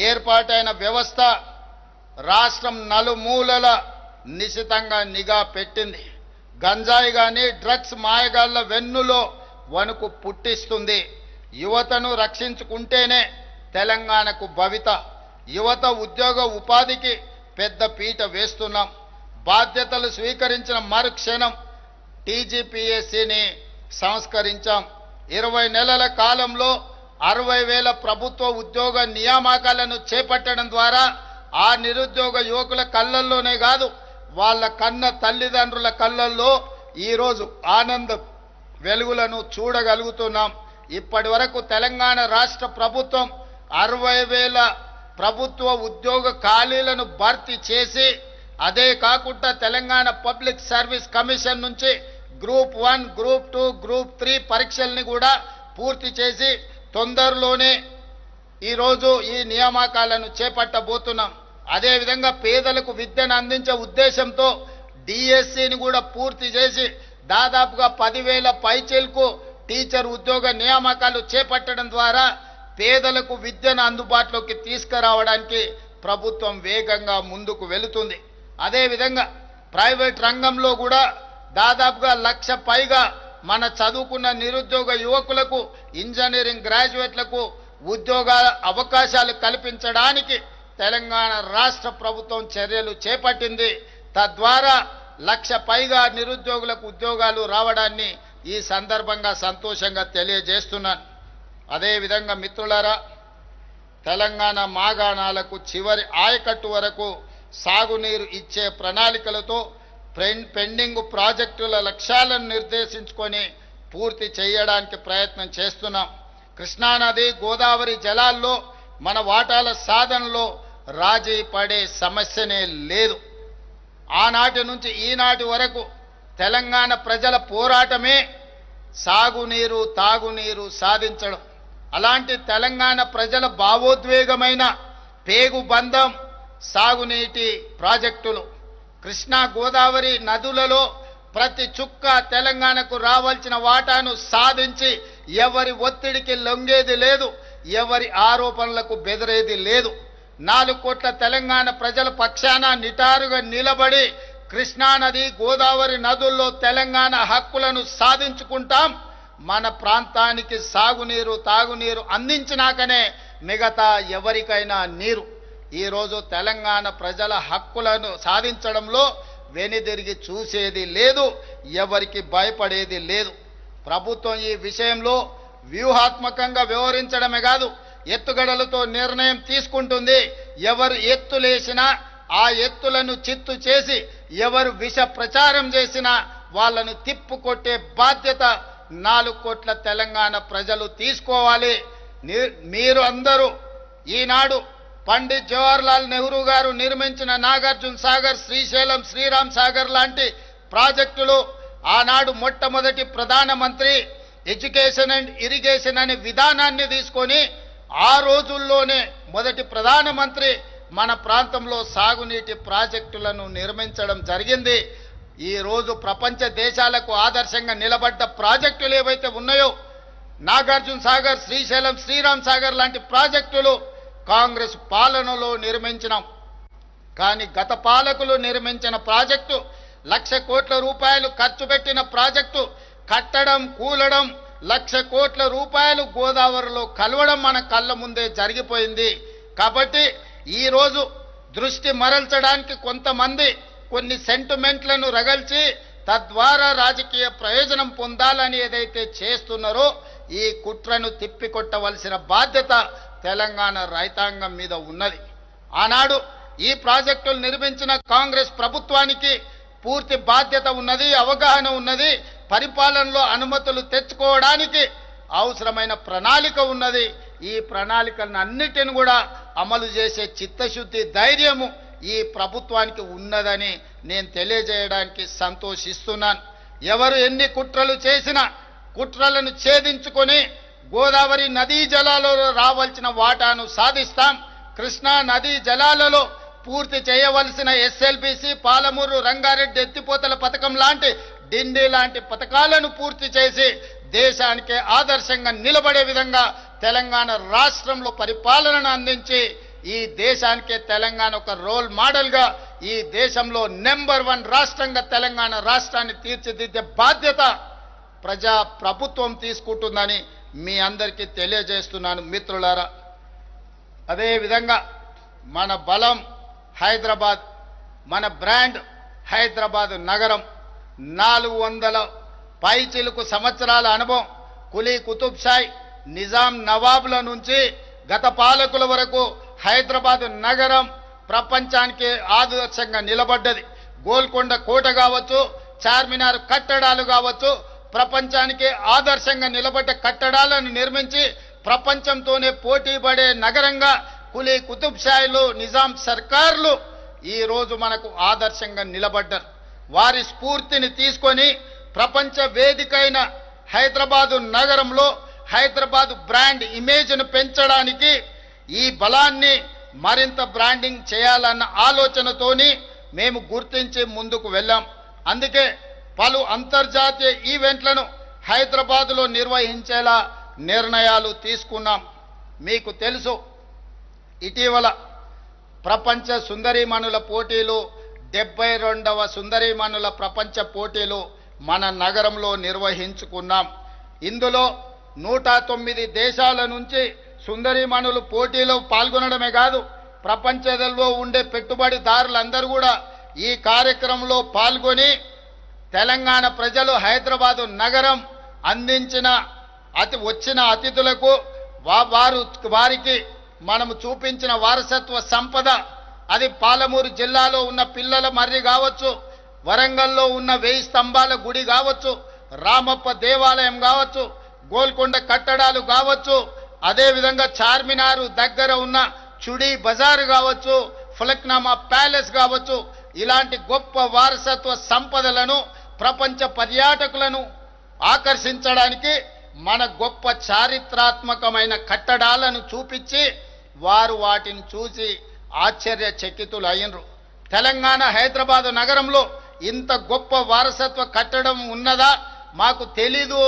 ఏర్పాటైన వ్యవస్థ రాష్ట్రం నలుమూలల నిశితంగా నిఘా పెట్టింది. గంజాయి కానీ డ్రగ్స్ మాయగాళ్ల వెన్నులో వణుకు పుట్టిస్తుంది. యువతను రక్షించుకుంటేనే తెలంగాణకు భవిత. యువత ఉద్యోగ ఉపాధికి పెద్ద పీట వేస్తున్నాం. బాధ్యతలు స్వీకరించిన మరుక్షణం టీజీపీఎస్సీని సంస్కరించాం. 20 నెలల కాలంలో 60,000 ప్రభుత్వ ఉద్యోగ నియామకాలను చేపట్టడం ద్వారా ఆ నిరుద్యోగ యువకుల కళ్ళల్లోనే కాదు, వాళ్ళ కన్న తల్లిదండ్రుల కళ్ళల్లో ఈరోజు ఆనందం వెలుగులను చూడగలుగుతున్నాం. ఇప్పటి వరకు తెలంగాణ రాష్ట్ర ప్రభుత్వం 60,000 ప్రభుత్వ ఉద్యోగ ఖాళీలను భర్తీ చేసి, అదే కాకుండా తెలంగాణ పబ్లిక్ సర్వీస్ కమిషన్ నుంచి గ్రూప్ 1, గ్రూప్ 2, గ్రూప్ 3 పరీక్షల్ని కూడా పూర్తి చేసి తొందరలోనే ఈరోజు ఈ నియామకాలను చేపట్టబోతున్నాం. అదేవిధంగా పేదలకు విద్యను అందించే ఉద్దేశంతో డిఎస్సిని కూడా పూర్తి చేసి దాదాపుగా 10,000 పైచిలకు టీచర్ ఉద్యోగ నియామకాలు చేపట్టడం ద్వారా పేదలకు విద్యను అందుబాటులోకి తీసుకురావడానికి ప్రభుత్వం వేగంగా ముందుకు వెళుతుంది. అదేవిధంగా ప్రైవేట్ రంగంలో కూడా దాదాపుగా 1,00,000 పైగా మన చదువుకున్న నిరుద్యోగ యువకులకు, ఇంజనీరింగ్ గ్రాడ్యుయేట్లకు ఉద్యోగాల అవకాశాలు కల్పించడానికి తెలంగాణ రాష్ట్ర ప్రభుత్వం చర్యలు చేపట్టింది. తద్వారా 1,00,000 పైగా నిరుద్యోగులకు ఉద్యోగాలు రావడాన్ని ఈ సందర్భంగా సంతోషంగా తెలియజేస్తున్నాను. అదేవిధంగా మిత్రులారా, తెలంగాణ మాగాణాలకు చివరి ఆయకట్టు వరకు సాగునీరు ఇచ్చే ప్రణాళికలతో పెండింగ్ ప్రాజెక్టుల లక్ష్యాలను నిర్దేశించుకొని పూర్తి చేయడానికి ప్రయత్నం చేస్తున్నాం. కృష్ణానది, గోదావరి జలాల్లో మన వాటాల సాధనలో రాజీ పడే సమస్యనే లేదు. ఆనాటి నుంచి ఈనాటి వరకు తెలంగాణ ప్రజల పోరాటమే సాగునీరు, తాగునీరు సాధించడం. అలాంటి తెలంగాణ ప్రజల భావోద్వేగమైన పేగుబంధం సాగునీటి ప్రాజెక్టులు. కృష్ణా, గోదావరి నదులలో ప్రతి చుక్క తెలంగాణకు రావాల్సిన వాటాను సాధించి ఎవరి ఒత్తిడికి లొంగేది లేదు, ఎవరి ఆరోపణలకు బెదిరేది లేదు. 4 కోట్ల తెలంగాణ ప్రజల పక్షాన నిటారుగా నిలబడి కృష్ణానది, గోదావరి నదుల్లో తెలంగాణ హక్కులను సాధించుకుంటాం. మన ప్రాంతానికి సాగునీరు, తాగునీరు అందించినాకనే మిగతా ఎవరికైనా నీరు. ఈరోజు తెలంగాణ ప్రజల హక్కులను సాధించడంలో వెనుదిరిగి చూసేది లేదు, ఎవరికి భయపడేది లేదు. ప్రభుత్వం ఈ విషయంలో వ్యూహాత్మకంగా వ్యవహరించడమే కాదు, ఎత్తుగడలతో నిర్ణయం తీసుకుంటుంది. ఎవరు ఎత్తులేసినా ఆ ఎత్తులను చిత్తు చేసి, ఎవరు విష ప్రచారం చేసినా వాళ్ళను తిప్పుకొట్టే బాధ్యత 4 కోట్ల తెలంగాణ ప్రజలు తీసుకోవాలి. మీరు అందరూ ఈనాడు పండిత్ జవహర్లాల్ నెహ్రూ గారు నిర్మించిన నాగార్జున సాగర్, శ్రీశైలం, శ్రీరామ్ సాగర్ లాంటి ప్రాజెక్టులు ఆనాడు మొట్టమొదటి ప్రధానమంత్రి ఎడ్యుకేషన్ అండ్ ఇరిగేషన్ అనే విధానాన్ని తీసుకొని ఆ రోజుల్లోనే మొదటి ప్రధానమంత్రి మన ప్రాంతంలో సాగునీటి ప్రాజెక్టులను నిర్మించడం జరిగింది. ఈ రోజు ప్రపంచ దేశాలకు ఆదర్శంగా నిలబడ్డ ప్రాజెక్టులు ఏవైతే ఉన్నాయో నాగార్జున సాగర్, శ్రీశైలం, శ్రీరామ్ సాగర్ లాంటి ప్రాజెక్టులు కాంగ్రెస్ పాలనలో నిర్మించినాం. కానీ గత పాలకులు నిర్మించిన ప్రాజెక్టు 1,00,000 కోట్ల రూపాయలు ఖర్చు పెట్టిన ప్రాజెక్టు కట్టడం, కూలడం, 1,00,000 కోట్ల రూపాయలు గోదావరిలో కలవడం మన కళ్ళ ముందే జరిగిపోయింది. కాబట్టి ఈరోజు దృష్టి మరల్చడానికి కొంతమంది కొన్ని సెంటిమెంట్లను రగల్చి తద్వారా రాజకీయ ప్రయోజనం పొందాలని ఏదైతే చేస్తున్నారో ఈ కుట్రను తిప్పికొట్టవలసిన బాధ్యత తెలంగాణ రైతాంగం మీద ఉన్నది. ఆనాడు ఈ ప్రాజెక్టులు నిర్మించిన కాంగ్రెస్ ప్రభుత్వానికి పూర్తి బాధ్యత ఉన్నది, అవగాహన ఉన్నది, పరిపాలనలో అనుమతులు తెచ్చుకోవడానికి అవసరమైన ప్రణాళిక ఉన్నది. ఈ ప్రణాళికలను అన్నిటిని కూడా అమలు చేసే చిత్తశుద్ధి, ధైర్యము ఈ ప్రభుత్వానికి ఉన్నదని నేను తెలియజేయడానికి సంతోషిస్తున్నాను. ఎవరు ఎన్ని కుట్రలు చేసినా కుట్రలను ఛేదించుకొని గోదావరి నదీ జలాలలో రావాల్సిన వాటాను సాధిస్తాం. కృష్ణా నదీ జలాలలో పూర్తి చేయవలసిన ఎస్ఎల్బిసి, పాలమూరు, రంగారెడ్డి ఎత్తిపోతల పథకం లాంటి, డిండి లాంటి పథకాలను పూర్తి చేసి దేశానికే ఆదర్శంగా నిలబడే విధంగా తెలంగాణ రాష్ట్రంలో పరిపాలనను అందించి ఈ దేశానికే తెలంగాణ ఒక రోల్ మోడల్గా ఈ దేశంలో నెంబర్ 1 రాష్ట్రంగా తెలంగాణ రాష్ట్రాన్ని తీర్చిదిద్దే బాధ్యత ప్రజా ప్రభుత్వం తీసుకుంటుందని మీ అందరికీ తెలియజేస్తున్నాను మిత్రులారా. అదేవిధంగా మన బలం హైదరాబాద్, మన బ్రాండ్ హైదరాబాద్ నగరం, 400 పైచిలుకు సంవత్సరాల అనుభవం, కులీ కుతుబ్ షాయ్, నిజాం నవాబుల నుంచి గత పాలకుల వరకు హైదరాబాద్ నగరం ప్రపంచానికి ఆదర్శంగా నిలబడ్డది. గోల్కొండ కోట కావచ్చు, చార్మినార్ కట్టడాలు కావచ్చు, ప్రపంచానికి ఆదర్శంగా నిలబడ్డ కట్టడాలను నిర్మించి ప్రపంచంతోనే పోటీ పడే నగరంగా కులీ కుతుబ్ షాయిలు, నిజాం సర్కార్లు ఈ రోజు మనకు ఆదర్శంగా నిలబడ్డారు. వారి స్ఫూర్తిని తీసుకొని ప్రపంచ వేదికైన హైదరాబాదు నగరంలో హైదరాబాద్ బ్రాండ్ ఇమేజ్ను పెంచడానికి ఈ బలాన్ని మరింత బ్రాండింగ్ చేయాలన్న ఆలోచనతోని మేము గుర్తించి ముందుకు వెళ్ళాం. అందుకే పలు అంతర్జాతీయ ఈవెంట్లను హైదరాబాదులో నిర్వహించేలా నిర్ణయాలు తీసుకున్నాం. మీకు తెలుసు, ఇటీవల ప్రపంచ సుందరీమణుల పోటీలు, 72వ సుందరీమణుల ప్రపంచ పోటీలు మన నగరంలో నిర్వహించుకున్నాం. ఇందులో 109 దేశాల నుంచి సుందరీమణులు పోటీలో పాల్గొనడమే కాదు, ప్రపంచంలో ఉండే పెట్టుబడిదారులందరూ కూడా ఈ కార్యక్రమంలో పాల్గొని తెలంగాణ ప్రజలు హైదరాబాదు నగరం అందించిన వచ్చిన అతిథులకు వారికి మనము చూపించిన వారసత్వ సంపద, అది పాలమూరు జిల్లాలో ఉన్న పిల్లల మర్రి కావచ్చు, వరంగల్లో ఉన్న 1000 స్తంభాల గుడి కావచ్చు, రామప్ప దేవాలయం కావచ్చు, గోల్కొండ కట్టడాలు కావచ్చు, అదేవిధంగా చార్మినారు దగ్గర ఉన్న చుడి బజారు కావచ్చు, ఫలక్నామా ప్యాలెస్ కావచ్చు, ఇలాంటి గొప్ప వారసత్వ సంపదలను ప్రపంచ పర్యాటకులను ఆకర్షించడానికి మన గొప్ప చారిత్రాత్మకమైన కట్టడాలను చూపించి వారు వాటిని చూసి ఆశ్చర్యచకితులు అయ్యిండ్రు. తెలంగాణ హైదరాబాదు నగరంలో ఇంత గొప్ప వారసత్వ కట్టడం ఉన్నదా, మాకు తెలీదు,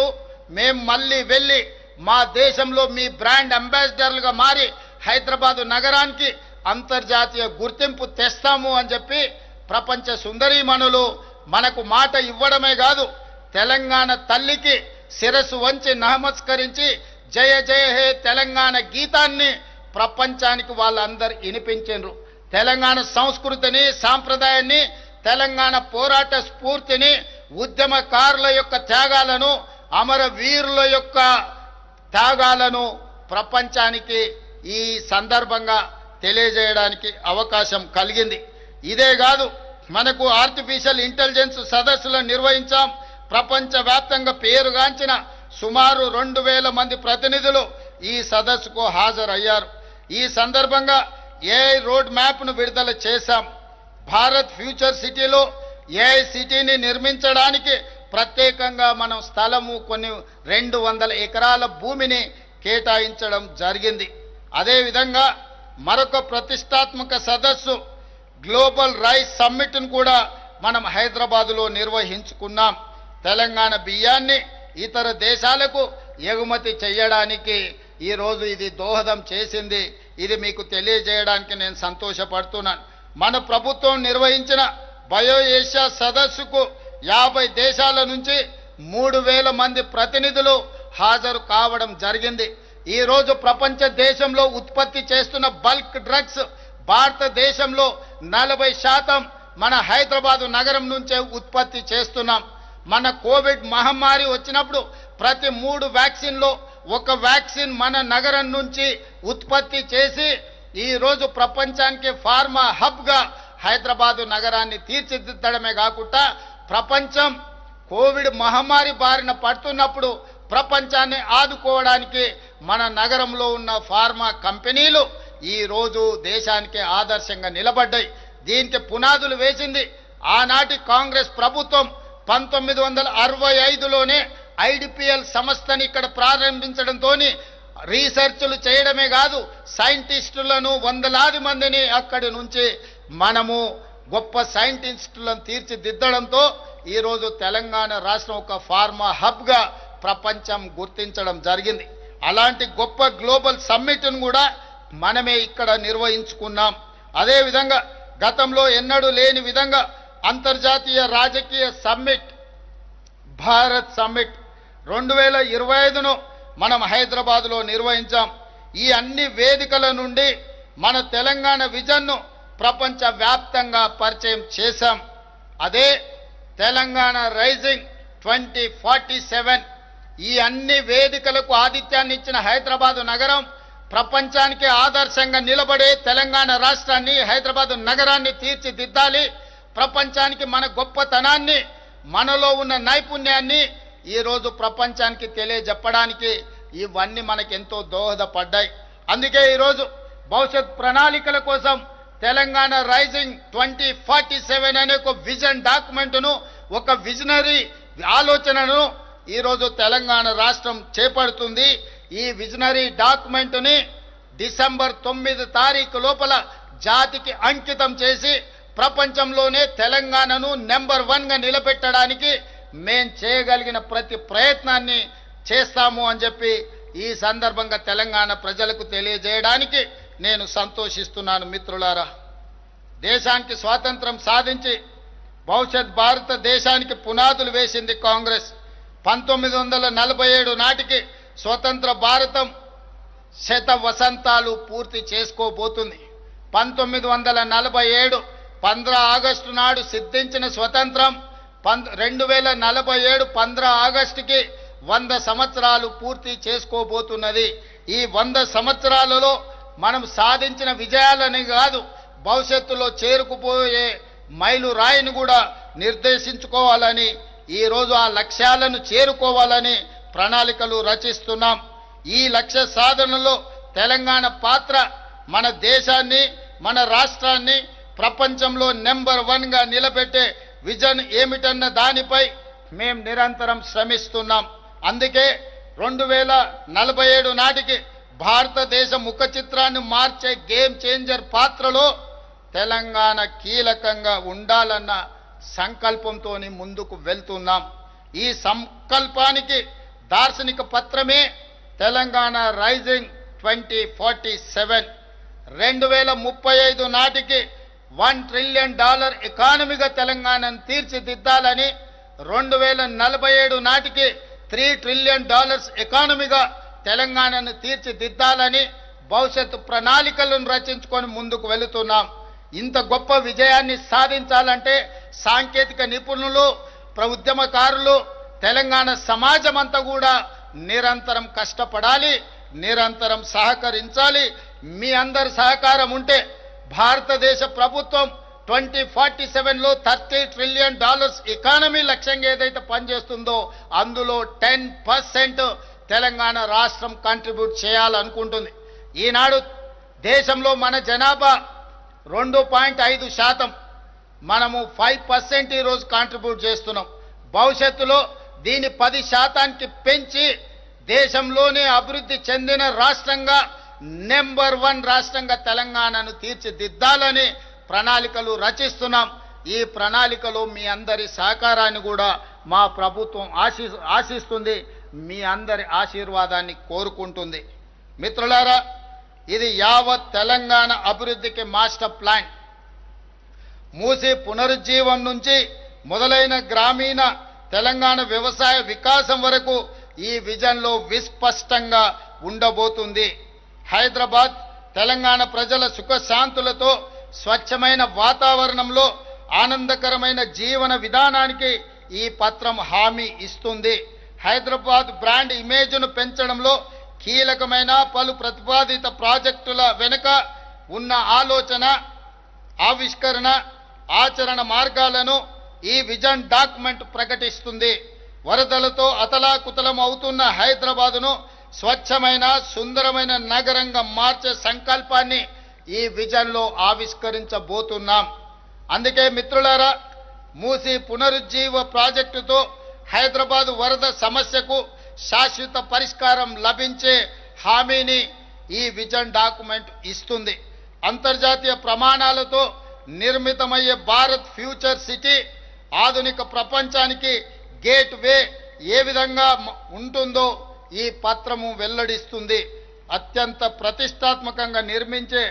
మేము మళ్ళీ వెళ్ళి మా దేశంలో మీ బ్రాండ్ అంబాసిడర్లుగా మారి హైదరాబాదు నగరానికి అంతర్జాతీయ గుర్తింపు తెస్తాము అని చెప్పి ప్రపంచ సుందరీమణులు మనకు మాట ఇవ్వడమే కాదు, తెలంగాణ తల్లికి శిరస్సు వంచి నమస్కరించి జయ జయ హే తెలంగాణ గీతాన్ని ప్రపంచానికి వాళ్ళందరూ వినిపించారు. తెలంగాణ సంస్కృతిని, సాంప్రదాయాన్ని, తెలంగాణ పోరాట స్ఫూర్తిని, ఉద్యమకారుల యొక్క త్యాగాలను, అమరవీరుల యొక్క త్యాగాలను ప్రపంచానికి ఈ సందర్భంగా తెలియజేయడానికి అవకాశం కలిగింది. ఇదే కాదు, మనకు ఆర్టిఫిషియల్ ఇంటెలిజెన్స్ సదస్సులను నిర్వహించాం, ప్రపంచవ్యాప్తంగా పేరుగాంచిన సుమారు 2000 మంది ప్రతినిధులు ఈ సదస్సుకు హాజరయ్యారు. ఈ సందర్భంగా ఏఐ రోడ్ మ్యాప్ను విడుదల చేశాం. భారత్ ఫ్యూచర్ సిటీలో ఏఐ సిటీని నిర్మించడానికి ప్రత్యేకంగా మనం స్థలము కొన్ని 200 ఎకరాల భూమిని కేటాయించడం జరిగింది. అదేవిధంగా మరొక ప్రతిష్టాత్మక సదస్సు గ్లోబల్ రైస్ సమ్మిట్ను కూడా మనం హైదరాబాదులో నిర్వహించుకున్నాం. తెలంగాణ బియ్యాన్ని ఇతర దేశాలకు ఎగుమతి చేయడానికి ఈరోజు ఇది దోహదం చేసింది. ఇది మీకు తెలియజేయడానికి నేను సంతోషపడుతున్నాను. మన ప్రభుత్వం నిర్వహించిన బయో ఏషియా సదస్సుకు 50 దేశాల నుంచి 3000 మంది ప్రతినిధులు హాజరు కావడం జరిగింది. ఈరోజు ప్రపంచ దేశంలో ఉత్పత్తి చేస్తున్న బల్క్ డ్రగ్స్ భారతదేశంలో 40% మన హైదరాబాదు నగరం నుంచే ఉత్పత్తి చేస్తున్నాం. మన కోవిడ్ మహమ్మారి వచ్చినప్పుడు ప్రతి 3 వ్యాక్సిన్లో ఒక వ్యాక్సిన్ మన నగరం నుంచి ఉత్పత్తి చేసి ఈరోజు ప్రపంచానికి ఫార్మా హబ్గా హైదరాబాదు నగరాన్ని తీర్చిదిద్దడమే కాకుండా ప్రపంచం కోవిడ్ మహమ్మారి బారిన పడుతున్నప్పుడు ప్రపంచాన్ని ఆదుకోవడానికి మన నగరంలో ఉన్న ఫార్మా కంపెనీలు ఈరోజు దేశానికి ఆదర్శంగా నిలబడ్డాయి. దీనికి పునాదులు వేసింది ఆనాటి కాంగ్రెస్ ప్రభుత్వం. 1965లోనే ఐడిపిఎల్ సంస్థని ఇక్కడ ప్రారంభించడంతో రీసెర్చ్లు చేయడమే కాదు, సైంటిస్టులను 100లాది మందిని అక్కడి నుంచి మనము గొప్ప సైంటిస్టులను తీర్చిదిద్దడంతో ఈరోజు తెలంగాణ రాష్ట్రం ఒక ఫార్మా హబ్గా ప్రపంచం గుర్తించడం జరిగింది. అలాంటి గొప్ప గ్లోబల్ సమ్మిట్ను కూడా మనమే ఇక్కడ నిర్వహించుకున్నాం. అదేవిధంగా గతంలో ఎన్నడూ లేని విధంగా అంతర్జాతీయ రాజకీయ సమ్మిట్ భారత్ సమ్మిట్ 2025ను మనం హైదరాబాదులో నిర్వహించాం. ఈ అన్ని వేదికల నుండి మన తెలంగాణ విజన్ను ప్రపంచ వ్యాప్తంగా పరిచయం చేశాం. అదే తెలంగాణ రైజింగ్ 2047. ఈ అన్ని వేదికలకు ఆతిథ్యాన్ని ఇచ్చిన హైదరాబాదు నగరం ప్రపంచానికి ఆదర్శంగా నిలబడే తెలంగాణ రాష్ట్రాన్ని, హైదరాబాదు నగరాన్ని తీర్చిదిద్దాలి. ప్రపంచానికి మన గొప్పతనాన్ని, మనలో ఉన్న నైపుణ్యాన్ని ఈరోజు ప్రపంచానికి తెలియజెప్పడానికి ఇవన్నీ మనకెంతో దోహదపడ్డాయి. అందుకే ఈరోజు భవిష్యత్ ప్రణాళికల కోసం తెలంగాణ రైజింగ్ 2047 అనే ఒక విజన్ డాక్యుమెంట్ను, ఒక విజనరీ ఆలోచనను ఈరోజు తెలంగాణ రాష్ట్రం చేపడుతుంది. ఈ విజనరీ డాక్యుమెంట్ని డిసెంబర్ 9 తారీఖు లోపల జాతికి అంకితం చేసి ప్రపంచంలోనే తెలంగాణను నెంబర్ 1గా నిలబెట్టడానికి మేం చేయగలిగిన ప్రతి ప్రయత్నాన్ని చేస్తాము అని చెప్పి ఈ సందర్భంగా తెలంగాణ ప్రజలకు తెలియజేయడానికి నేను సంతోషిస్తున్నాను. మిత్రులారా, దేశానికి స్వాతంత్రం సాధించి భవిష్యత్ భారతదేశానికి పునాదులు వేసింది కాంగ్రెస్. 1947 నాటికి స్వతంత్ర భారతం 100 వసంతాలు పూర్తి చేసుకోబోతుంది. 1947 15 ఆగస్టు నాడు సిద్ధించిన స్వతంత్రం 2047 15 ఆగస్టుకి 100 సంవత్సరాలు పూర్తి చేసుకోబోతున్నది. ఈ 100 సంవత్సరాలలో మనం సాధించిన విజయాలని కాదు, భవిష్యత్తులో చేరుకుపోయే మైలు రాయిని కూడా నిర్దేశించుకోవాలని, ఈరోజు ఆ లక్ష్యాలను చేరుకోవాలని ప్రణాళికలు రచిస్తున్నాం. ఈ లక్ష్య సాధనలో తెలంగాణ పాత్ర మన దేశాన్ని, మన రాష్ట్రాన్ని ప్రపంచంలో నెంబర్ 1గా నిలబెట్టే విజన్ ఏమిటన్న దానిపై మేం నిరంతరం శ్రమిస్తున్నాం. అందుకే 2047 నాటికి భారతదేశ ముఖ చిత్రాన్ని మార్చే గేమ్ చేంజర్ పాత్రలో తెలంగాణ కీలకంగా ఉండాలన్న సంకల్పంతో ముందుకు వెళ్తున్నాం. ఈ సంకల్పానికి దార్శనిక పత్రమే తెలంగాణ రైజింగ్ 2047. 2035 నాటికి $1 ట్రిలియన్ ఎకానమీగా తెలంగాణను తీర్చిదిద్దాలని, 2047 నాటికి $3 ట్రిలియన్ ఎకానమీగా తెలంగాణను తీర్చిదిద్దాలని భవిష్యత్తు ప్రణాళికలను రచించుకొని ముందుకు వెళుతున్నాం. ఇంత గొప్ప విజయాన్ని సాధించాలంటే సాంకేతిక నిపుణులు, ఉద్యమకారులు, తెలంగాణ సమాజం అంతా కూడా నిరంతరం కష్టపడాలి, నిరంతరం సహకరించాలి. మీ అందరి సహకారం ఉంటే భారతదేశ ప్రభుత్వం 2047లో $30 ట్రిలియన్ ఎకానమీ లక్ష్యంగా ఏదైతే పనిచేస్తుందో అందులో 10% తెలంగాణ రాష్ట్రం కంట్రిబ్యూట్ చేయాలనుకుంటుంది. ఈనాడు దేశంలో మన జనాభా 2.5%, మనము 5% ఈరోజు కాంట్రిబ్యూట్ చేస్తున్నాం. భవిష్యత్తులో దీన్ని 10% పెంచి దేశంలోనే అభివృద్ధి చెందిన రాష్ట్రంగా నెంబర్ 1 రాష్ట్రంగా తెలంగాణను తీర్చిదిద్దాలని ప్రణాళికలు రచిస్తున్నాం. ఈ ప్రణాళికలో మీ అందరి సహకారాన్ని కూడా మా ప్రభుత్వం ఆశిస్తుంది, మీ అందరి ఆశీర్వాదాన్ని కోరుకుంటుంది. మిత్రులారా, ఇది యావత్ తెలంగాణ అభివృద్ధికి మాస్టర్ ప్లాన్. మూసి పునరుజ్జీవం నుంచి మొదలైన గ్రామీణ తెలంగాణ వ్యవసాయ వికాసం వరకు ఈ విజన్లో విస్పష్టంగా ఉండబోతుంది. హైదరాబాద్ తెలంగాణ ప్రజల సుఖశాంతులతో స్వచ్ఛమైన వాతావరణంలో ఆనందకరమైన జీవన విధానానికి ఈ పత్రం హామీ ఇస్తుంది. హైదరాబాద్ బ్రాండ్ ఇమేజ్ను పెంచడంలో కీలకమైన పలు ప్రతిపాదిత ప్రాజెక్టుల వెనుక ఉన్న ఆలోచన, ఆవిష్కరణ, ఆచరణ మార్గాలను ఈ విజన్ డాక్యుమెంట్ ప్రకటిస్తుంది. వరదలతో అతలాకుతలం అవుతున్న హైదరాబాదును స్వచ్ఛమైన సుందరమైన నగరంగా మార్చే సంకల్పాన్ని ఈ విజన్లో ఆవిష్కరించబోతున్నాం. అందుకే మిత్రులారా, మూసి పునరుజ్జీవ ప్రాజెక్టుతో హైదరాబాదు వరద సమస్యకు శాశ్వత పరిష్కారం లభించే హామీని ఈ విజన్ డాక్యుమెంట్ ఇస్తుంది. అంతర్జాతీయ ప్రమాణాలతో నిర్మితమయ్యే భారత్ ఫ్యూచర్ సిటీ ఆధునిక ప్రపంచానికి గేట్ వే ఏ విధంగా ఉంటుందో ఈ పత్రము వెల్లడిస్తుంది. అత్యంత ప్రతిష్టాత్మకంగా నిర్మించే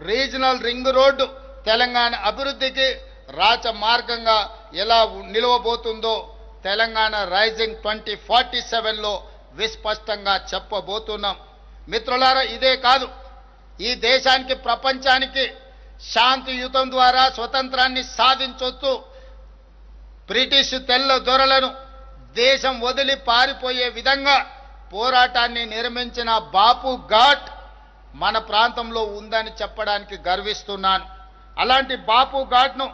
రీజనల్ రింగ్ రోడ్డు తెలంగాణ అభివృద్ధికి రాచమార్గంగా ఎలా నిలవబోతుందో తెలంగాణ రైజింగ్ 2047లో విస్పష్టంగా చెప్పబోతున్నాం. మిత్రులారా, ఇదే కాదు, ఈ దేశానికి ప్రపంచానికి శాంతియుతం ద్వారా స్వతంత్రాన్ని సాధించొచ్చు. బ్రిటిష్ తెల్ల దొరలను దేశం వదిలి పారిపోయే విధంగా పోరాటాన్ని నిర్మించిన బాపు ఘాట్ మన ప్రాంతంలో ఉందని చెప్పడానికి గర్విస్తున్నాను. అలాంటి బాపు ఘాట్ను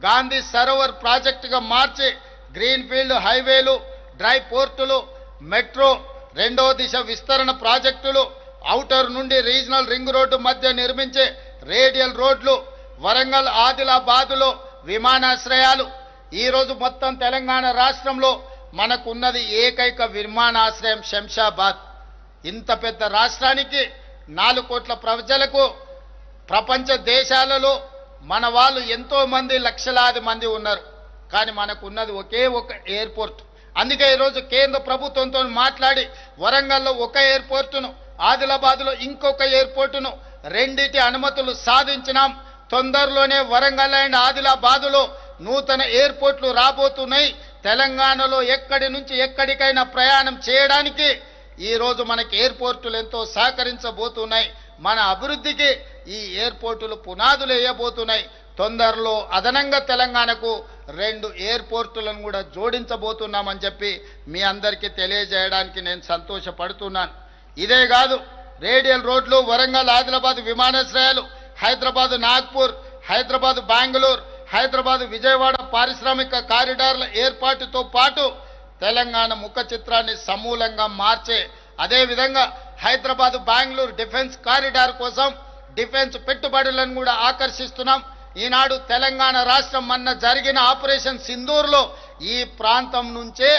గాంధీ సరోవర్ ప్రాజెక్టుగా మార్చి గ్రీన్ఫీల్డ్ హైవేలు, డ్రై పోర్టులు, మెట్రో, రెండో దిశ విస్తరణ ప్రాజెక్టులు, ఔటర్ నుండి రీజనల్ రింగ్ రోడ్డు మధ్య నిర్మించే రేడియల్ రోడ్లు, వరంగల్ ఆదిలాబాదులో విమానాశ్రయాలు. ఈరోజు మొత్తం తెలంగాణ రాష్ట్రంలో మనకున్నది ఏకైక విమానాశ్రయం శంషాబాద్. ఇంత పెద్ద రాష్ట్రానికి 4 కోట్ల ప్రజలకు ప్రపంచ దేశాలలో మన వాళ్ళు ఎంతో మంది, లక్షలాది మంది ఉన్నారు. కానీ మనకున్నది ఒకే ఒక ఎయిర్పోర్ట్. అందుకే ఈరోజు కేంద్ర ప్రభుత్వంతో మాట్లాడి వరంగల్లో ఒక ఎయిర్పోర్టును, ఆదిలాబాద్లో ఇంకొక ఎయిర్పోర్టును, రెండిటి అనుమతులు సాధించినాం. తొందరలోనే వరంగల్ అండ్ ఆదిలాబాదులో నూతన ఎయిర్పోర్ట్లు రాబోతున్నాయి. తెలంగాణలో ఎక్కడి నుంచి ఎక్కడికైనా ప్రయాణం చేయడానికి ఈరోజు మనకి ఎయిర్పోర్టులు ఎంతో సహకరించబోతున్నాయి. మన అభివృద్ధికి ఈ ఎయిర్పోర్టులు పునాదులు వేయబోతున్నాయి. తొందరలో అదనంగా తెలంగాణకు 2 ఎయిర్పోర్టులను కూడా జోడించబోతున్నామని చెప్పి మీ అందరికీ తెలియజేయడానికి నేను సంతోషపడుతున్నాను. ఇదే కాదు, రేడియల్ రోడ్లు, వరంగల్ ఆదిలాబాద్ విమానాశ్రయాలు, హైదరాబాద్ నాగ్పూర్, హైదరాబాద్ బెంగళూరు, హైదరాబాద్ విజయవాడ పారిశ్రామిక కారిడార్ల ఏర్పాటుతో పాటు తెలంగాణ ముఖ చిత్రాన్ని సమూలంగా మార్చే, అదేవిధంగా హైదరాబాద్ బెంగళూరు డిఫెన్స్ కారిడార్ కోసం డిఫెన్స్ పెట్టుబడులను కూడా ఆకర్షిస్తున్నాం. ఈనాడు తెలంగాణ రాష్ట్రం మొన్న జరిగిన ఆపరేషన్ సింధూర్లో ఈ ప్రాంతం నుంచే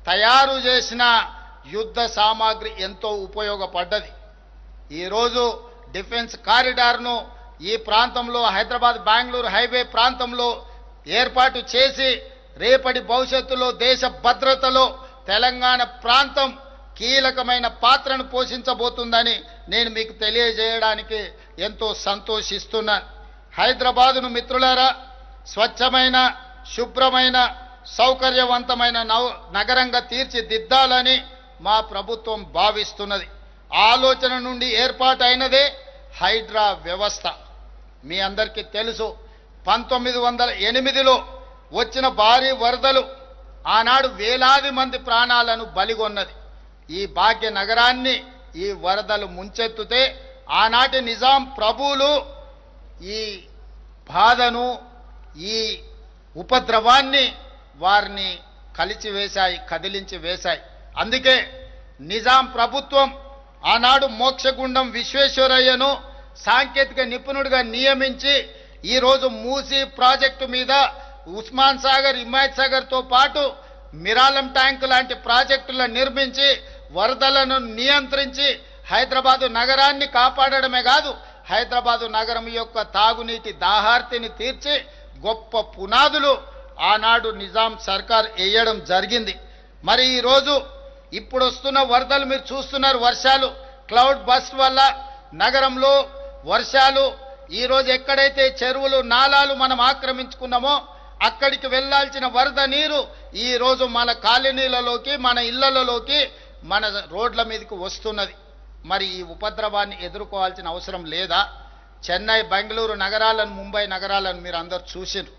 తయారు చేసిన యుద్ధ సామాగ్రి ఎంతో ఉపయోగపడ్డది. ఈరోజు డిఫెన్స్ కారిడార్ను ఈ ప్రాంతంలో హైదరాబాద్ బెంగళూరు హైవే ప్రాంతంలో ఏర్పాటు చేసి రేపటి భవిష్యత్తులో దేశ భద్రతలో తెలంగాణ ప్రాంతం కీలకమైన పాత్రను పోషించబోతుందని నేను మీకు తెలియజేయడానికి ఎంతో సంతోషిస్తున్నాను. హైదరాబాదును మిత్రులారా స్వచ్ఛమైన, శుభ్రమైన, సౌకర్యవంతమైన నగరంగా తీర్చిదిద్దాలని మా ప్రభుత్వం భావిస్తున్నది. ఆలోచన నుండి ఏర్పాటైనదే హైడ్రా వ్యవస్థ. మీ అందరికీ తెలుసు, 1908లో వచ్చిన భారీ వరదలు ఆనాడు వేలాది మంది ప్రాణాలను బలిగొన్నది. ఈ భాగ్య నగరాన్ని ఈ వరదలు ముంచెత్తుతే ఆనాటి నిజాం ప్రభువులు ఈ బాధను, ఈ ఉపద్రవాన్ని వారిని కలిచివేశాయి, కదిలించి వేశాయి. అందుకే నిజాం ప్రభుత్వం ఆనాడు మోక్షగుండం విశ్వేశ్వరయ్యను సాంకేతిక నిపుణుడిగా నియమించి ఈరోజు మూసీ ప్రాజెక్టు మీద ఉస్మాన్ సాగర్, హిమాయత్ సాగర్తో పాటు మిరాలం ట్యాంక్ లాంటి ప్రాజెక్టులను నిర్మించి వరదలను నియంత్రించి హైదరాబాదు నగరాన్ని కాపాడడమే కాదు, హైదరాబాదు నగరం యొక్క తాగునీటి దాహార్తిని తీర్చి గొప్ప పునాదులు ఆనాడు నిజాం సర్కార్ వేయడం జరిగింది. మరి ఈరోజు ఇప్పుడు వస్తున్న వరదలు మీరు చూస్తున్నారు. వర్షాలు, క్లౌడ్ బస్ట్ వల్ల నగరంలో వర్షాలు, ఈరోజు ఎక్కడైతే చెరువులు, నాలాలు మనం ఆక్రమించుకున్నామో అక్కడికి వెళ్లాల్సిన వరద నీరు ఈరోజు మన కాలనీలలోకి, మన ఇళ్లలోకి, మన రోడ్ల మీదకి వస్తున్నది. మరి ఈ ఉపద్రవాన్ని ఎదుర్కోవాల్సిన అవసరం లేదా? చెన్నై, బెంగళూరు నగరాలను, ముంబై నగరాలను మీరు అందరు చూసిండ్రు.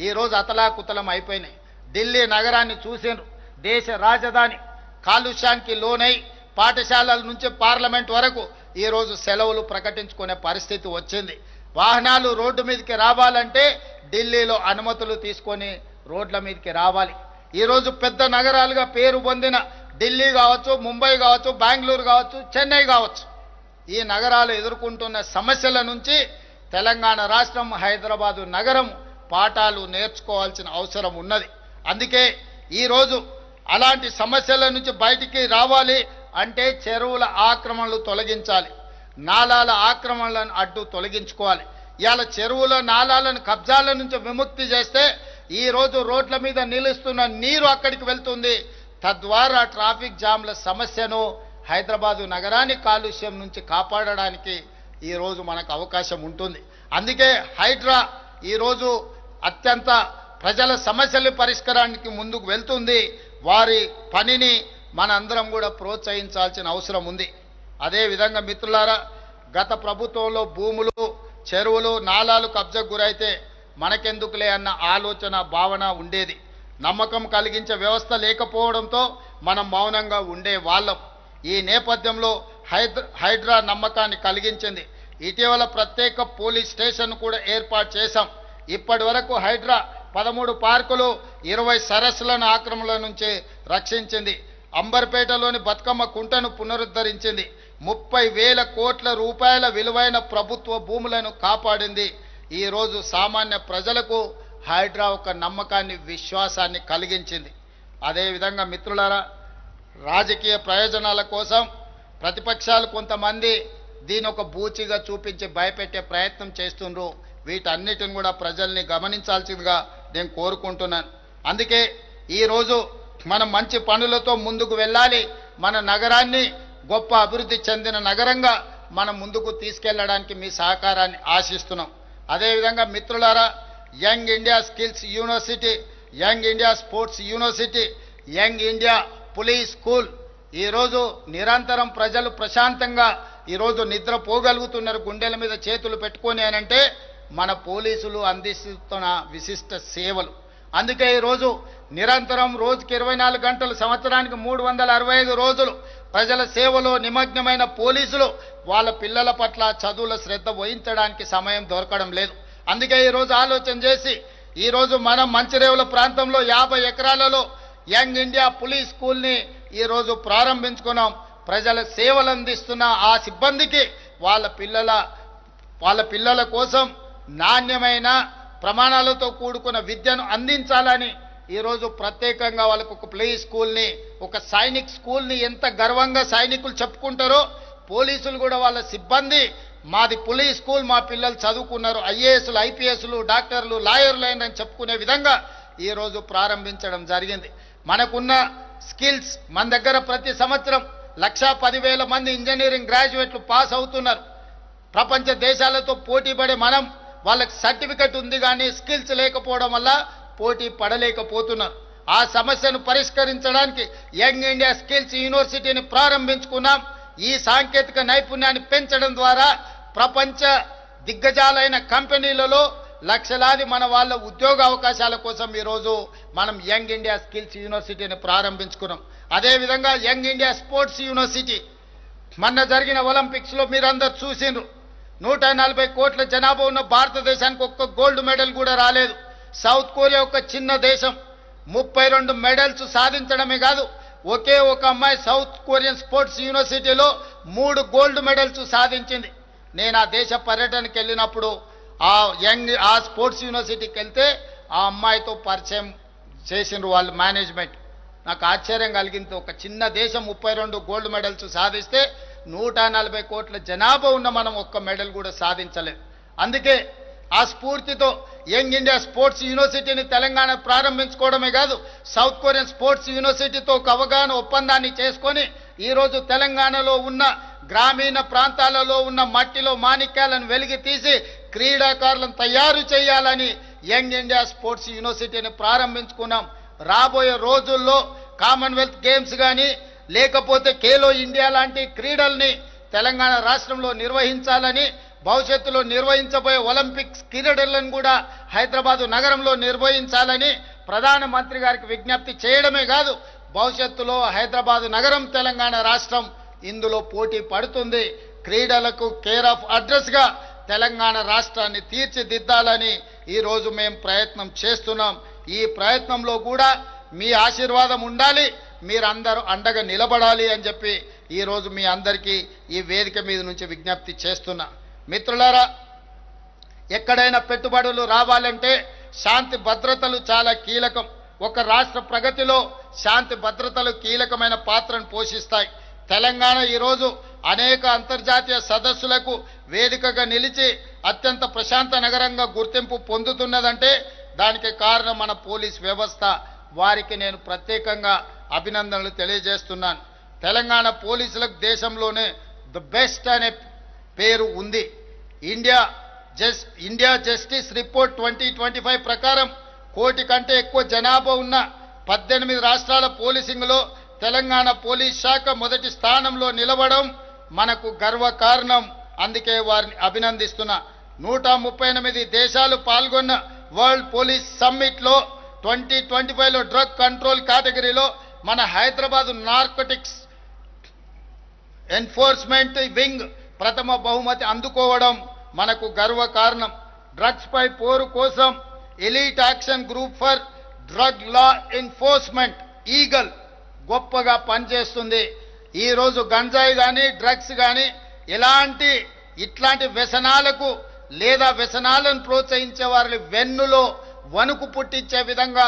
ఈరోజు అతలాకుతలం అయిపోయినాయి. ఢిల్లీ నగరాన్ని చూసిండ్రు. దేశ రాజధాని కాలుష్యానికి లోనై పాఠశాలల నుంచి పార్లమెంట్ వరకు ఈరోజు సెలవులు ప్రకటించుకునే పరిస్థితి వచ్చింది. వాహనాలు రోడ్డు మీదకి రావాలంటే ఢిల్లీలో అనుమతులు తీసుకొని రోడ్ల మీదకి రావాలి. ఈరోజు పెద్ద నగరాలుగా పేరు పొందిన ఢిల్లీ కావచ్చు, ముంబై కావచ్చు, బెంగళూరు కావచ్చు, చెన్నై కావచ్చు, ఈ నగరాలు ఎదుర్కొంటున్న సమస్యల నుంచి తెలంగాణ రాష్ట్రం, హైదరాబాదు నగరం పాఠాలు నేర్చుకోవాల్సిన అవసరం ఉన్నది. అందుకే ఈరోజు అలాంటి సమస్యల నుంచి బయటికి రావాలి అంటే చెరువుల ఆక్రమణలు తొలగించాలి, నాలాల ఆక్రమణలను అడ్డు తొలగించుకోవాలి. ఇవాళ చెరువుల, నాలాలను కబ్జాల నుంచి విముక్తి చేస్తే ఈరోజు రోడ్ల మీద నిలుస్తున్న నీరు అక్కడికి వెళ్తుంది. తద్వారా ట్రాఫిక్ జామ్ల సమస్యను, హైదరాబాదు నగరాన్ని కాలుష్యం నుంచి కాపాడడానికి ఈరోజు మనకు అవకాశం ఉంటుంది. అందుకే హైడ్రా ఈరోజు అత్యంత ప్రజల సమస్యల పరిష్కారానికి ముందుకు వెళ్తుంది. వారి పనిని మనందరం కూడా ప్రోత్సహించాల్సిన అవసరం ఉంది. అదేవిధంగా మిత్రులారా, గత ప్రభుత్వంలో భూములు, చెరువులు, నాలాలు కబ్జాకు గురైతే మనకెందుకులే అన్న ఆలోచన, భావన ఉండేది. నమ్మకం కలిగించే వ్యవస్థ లేకపోవడంతో మనం మౌనంగా ఉండే వాళ్ళం. ఈ నేపథ్యంలో హైడ్రా నమ్మకాన్ని కలిగించింది. ఇటీవల ప్రత్యేక పోలీస్ స్టేషన్ కూడా ఏర్పాటు చేశాం. ఇప్పటి వరకు హైడ్రా 13 పార్కులు, 20 సరస్సులను ఆక్రమణల నుంచి రక్షించింది. అంబర్పేటలోని బతుకమ్మ కుంటను పునరుద్ధరించింది. 30,000 కోట్ల రూపాయల విలువైన ప్రభుత్వ భూములను కాపాడింది. ఈరోజు సామాన్య ప్రజలకు హైడ్రా ఒక నమ్మకాన్ని, విశ్వాసాన్ని కలిగించింది. అదేవిధంగా మిత్రులారా, రాజకీయ ప్రయోజనాల కోసం ప్రతిపక్షాలు కొంతమంది దీని ఒక బూచిగా చూపించి భయపెట్టే ప్రయత్నం చేస్తుండ్రు. వీటన్నిటిని కూడా ప్రజల్ని గమనించాల్సిందిగా నేను కోరుకుంటున్నాను. అందుకే ఈరోజు మనం మంచి పనులతో ముందుకు వెళ్ళాలి. మన నగరాన్ని గొప్ప అభివృద్ధి చెందిన నగరంగా మనం ముందుకు తీసుకెళ్లడానికి మీ సహకారాన్ని ఆశిస్తున్నాం. అదేవిధంగా మిత్రులారా, young India skills university, young India sports university, young India police school ఈరోజు నిరంతరం ప్రజలు ప్రశాంతంగా ఈరోజు నిద్రపోగలుగుతున్నారు గుండెల మీద చేతులు పెట్టుకొని అనంటే మన పోలీసులు అందిస్తున్న విశిష్ట సేవలు. అందుకే ఈరోజు నిరంతరం రోజుకి 24 గంటలు, సంవత్సరానికి 365 రోజులు ప్రజల సేవలో నిమగ్నమైన పోలీసులు వాళ్ళ పిల్లల పట్ల చదువుల శ్రద్ధ వహించడానికి సమయం దొరకడం లేదు. అందుకే ఈరోజు ఆలోచన చేసి ఈరోజు మనం మంచిరేవుల ప్రాంతంలో 50 ఎకరాలలో యంగ్ ఇండియా పోలీస్ స్కూల్ని ఈరోజు ప్రారంభించుకున్నాం. ప్రజల సేవలు అందిస్తున్న ఆ సిబ్బందికి వాళ్ళ పిల్లల కోసం నాణ్యమైన ప్రమాణాలతో కూడుకున్న విద్యను అందించాలని ఈరోజు ప్రత్యేకంగా వాళ్ళకు ఒక ప్లే స్కూల్ని, ఒక సైనిక్ స్కూల్ని ఎంత గర్వంగా సైనికులు చెప్పుకుంటారో పోలీసులు కూడా వాళ్ళ సిబ్బంది మాది పోలీస్ స్కూల్, మా పిల్లలు చదువుకున్నారు, ఐఏఎస్లు, ఐపీఎస్లు, డాక్టర్లు, లాయర్లు అని చెప్పుకునే విధంగా ఈరోజు ప్రారంభించడం జరిగింది. మనకున్న స్కిల్స్, మన దగ్గర ప్రతి సంవత్సరం 1,10,000 మంది ఇంజనీరింగ్ గ్రాడ్యుయేట్లు పాస్ అవుతున్నారు. ప్రపంచ దేశాలతో పోటీ పడే మనం వాళ్ళకి సర్టిఫికెట్ ఉంది కానీ స్కిల్స్ లేకపోవడం వల్ల పోటీ పడలేకపోతున్నారు. ఆ సమస్యను పరిష్కరించడానికి యంగ్ ఇండియా స్కిల్స్ యూనివర్సిటీని ప్రారంభించుకున్నాం. ఈ సాంకేతిక నైపుణ్యాన్ని పెంచడం ద్వారా ప్రపంచ దిగ్గజాలైన కంపెనీలలో లక్షలాది మన వాళ్ళ ఉద్యోగ అవకాశాల కోసం ఈరోజు మనం యంగ్ ఇండియా స్కిల్స్ యూనివర్సిటీని ప్రారంభించుకున్నాం. అదేవిధంగా యంగ్ ఇండియా స్పోర్ట్స్ యూనివర్సిటీ, మొన్న జరిగిన ఒలింపిక్స్లో మీరందరూ చూసిండ్రు. 140 కోట్ల జనాభా ఉన్న భారతదేశానికి ఒక్క గోల్డ్ మెడల్ కూడా రాలేదు. సౌత్ కొరియా ఒక చిన్న దేశం 32 మెడల్స్ సాధించడమే కాదు, ఒకే ఒక అమ్మాయి సౌత్ కొరియన్ స్పోర్ట్స్ యూనివర్సిటీలో 3 గోల్డ్ మెడల్స్ సాధించింది. నేను ఆ దేశ పర్యటనకి వెళ్ళినప్పుడు ఆ స్పోర్ట్స్ యూనివర్సిటీకి వెళ్తే ఆ అమ్మాయితో పరిచయం చేసిండ్రు వాళ్ళు మేనేజ్మెంట్. నాకు ఆశ్చర్యం కలిగింది. ఒక చిన్న దేశం 32 గోల్డ్ మెడల్స్ సాధిస్తే 140 కోట్ల జనాభా ఉన్న మనం ఒక్క మెడల్ కూడా సాధించలేదు. అందుకే ఆ స్ఫూర్తితో యంగ్ ఇండియా స్పోర్ట్స్ యూనివర్సిటీని తెలంగాణ ప్రారంభించుకోవడమే కాదు, సౌత్ కొరియన్ స్పోర్ట్స్ యూనివర్సిటీతో ఒక అవగాహన ఒప్పందాన్ని చేసుకొని ఈరోజు తెలంగాణలో ఉన్న గ్రామీణ ప్రాంతాలలో ఉన్న మట్టిలో మాణిక్యాలను వెలికి తీసి క్రీడాకారులను తయారు చేయాలని యంగ్ ఇండియా స్పోర్ట్స్ యూనివర్సిటీని ప్రారంభించుకున్నాం. రాబోయే రోజుల్లో కామన్వెల్త్ గేమ్స్ కానీ లేకపోతే ఖేలో ఇండియా లాంటి క్రీడల్ని తెలంగాణ రాష్ట్రంలో నిర్వహించాలని, భవిష్యత్తులో నిర్వహించబోయే ఒలింపిక్స్ క్రీడలను కూడా హైదరాబాదు నగరంలో నిర్వహించాలని ప్రధానమంత్రి గారికి విజ్ఞప్తి చేయడమే కాదు, భవిష్యత్తులో హైదరాబాదు నగరం తెలంగాణ రాష్ట్రం ఇందులో పోటీ పడుతుంది. క్రీడలకు కేర్ ఆఫ్ అడ్రస్గా తెలంగాణ రాష్ట్రాన్ని తీర్చిదిద్దాలని ఈరోజు మేము ప్రయత్నం చేస్తున్నాం. ఈ ప్రయత్నంలో కూడా మీ ఆశీర్వాదం ఉండాలి, మీరందరూ అండగా నిలబడాలి అని చెప్పి ఈరోజు మీ అందరికీ ఈ వేదిక మీద నుంచి విజ్ఞప్తి చేస్తున్నా. మిత్రులారా, ఎక్కడైనా పెట్టుబడులు రావాలంటే శాంతి భద్రతలు చాలా కీలకం. ఒక రాష్ట్ర ప్రగతిలో శాంతి భద్రతలు కీలకమైన పాత్రను పోషిస్తాయి. తెలంగాణ ఈరోజు అనేక అంతర్జాతీయ సదస్సులకు వేదికగా నిలిచి అత్యంత ప్రశాంత నగరంగా గుర్తింపు పొందుతున్నదంటే దానికి కారణం మన పోలీస్ వ్యవస్థ. వారికి నేను ప్రత్యేకంగా అభినందనలు తెలియజేస్తున్నాను. తెలంగాణ పోలీసులకు దేశంలోనే ది బెస్ట్ అనే పేరు ఉంది. ఇండియా జస్టిస్ రిపోర్ట్ 2025 ప్రకారం 1 కోటి కంటే ఎక్కువ జనాభా ఉన్న 18 రాష్ట్రాల పోలీసింగ్లో తెలంగాణ పోలీస్ శాఖ మొదటి స్థానంలో నిలవడం మనకు గర్వకారణం. అందుకే వారిని అభినందిస్తున్నా. 138 దేశాలు పాల్గొన్న వరల్డ్ పోలీస్ సమ్మిట్లో 2025లో డ్రగ్ కంట్రోల్ కేటగిరీలో మన హైదరాబాద్ నార్కోటిక్స్ ఎన్ఫోర్స్మెంట్ వింగ్ ప్రథమ బహుమతి అందుకోవడం మనకు గర్వకారణం. డ్రగ్స్ పై పోరు కోసం elite action group for drug law enforcement eagle గొప్పగా పనిచేస్తుంది. ఈరోజు గంజాయి కానీ డ్రగ్స్ కానీ ఇట్లాంటి వ్యసనాలకు లేదా వ్యసనాలను ప్రోత్సహించే వారి వెన్నులో వణుకు పుట్టించే విధంగా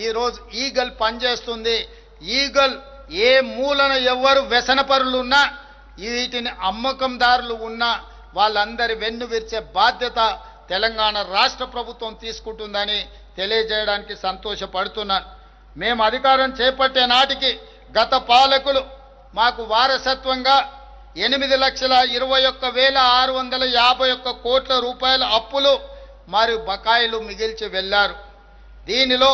ఈరోజు ఈగల్ పనిచేస్తుంది. ఈగల్ ఏ మూలన ఎవరు వ్యసనపరులు ఉన్నా, వీటిని అమ్మకందారులు ఉన్నా వాళ్ళందరి వెన్ను విరిచే బాధ్యత తెలంగాణ రాష్ట్ర ప్రభుత్వం తీసుకుంటుందని తెలియజేయడానికి సంతోషపడుతున్నాను. మేము అధికారం చేపట్టే నాటికి గత పాలకులు మాకు వారసత్వంగా 8,21,651 కోట్ల రూపాయల అప్పులు మరియు బకాయిలు మిగిల్చి వెళ్లారు. దీనిలో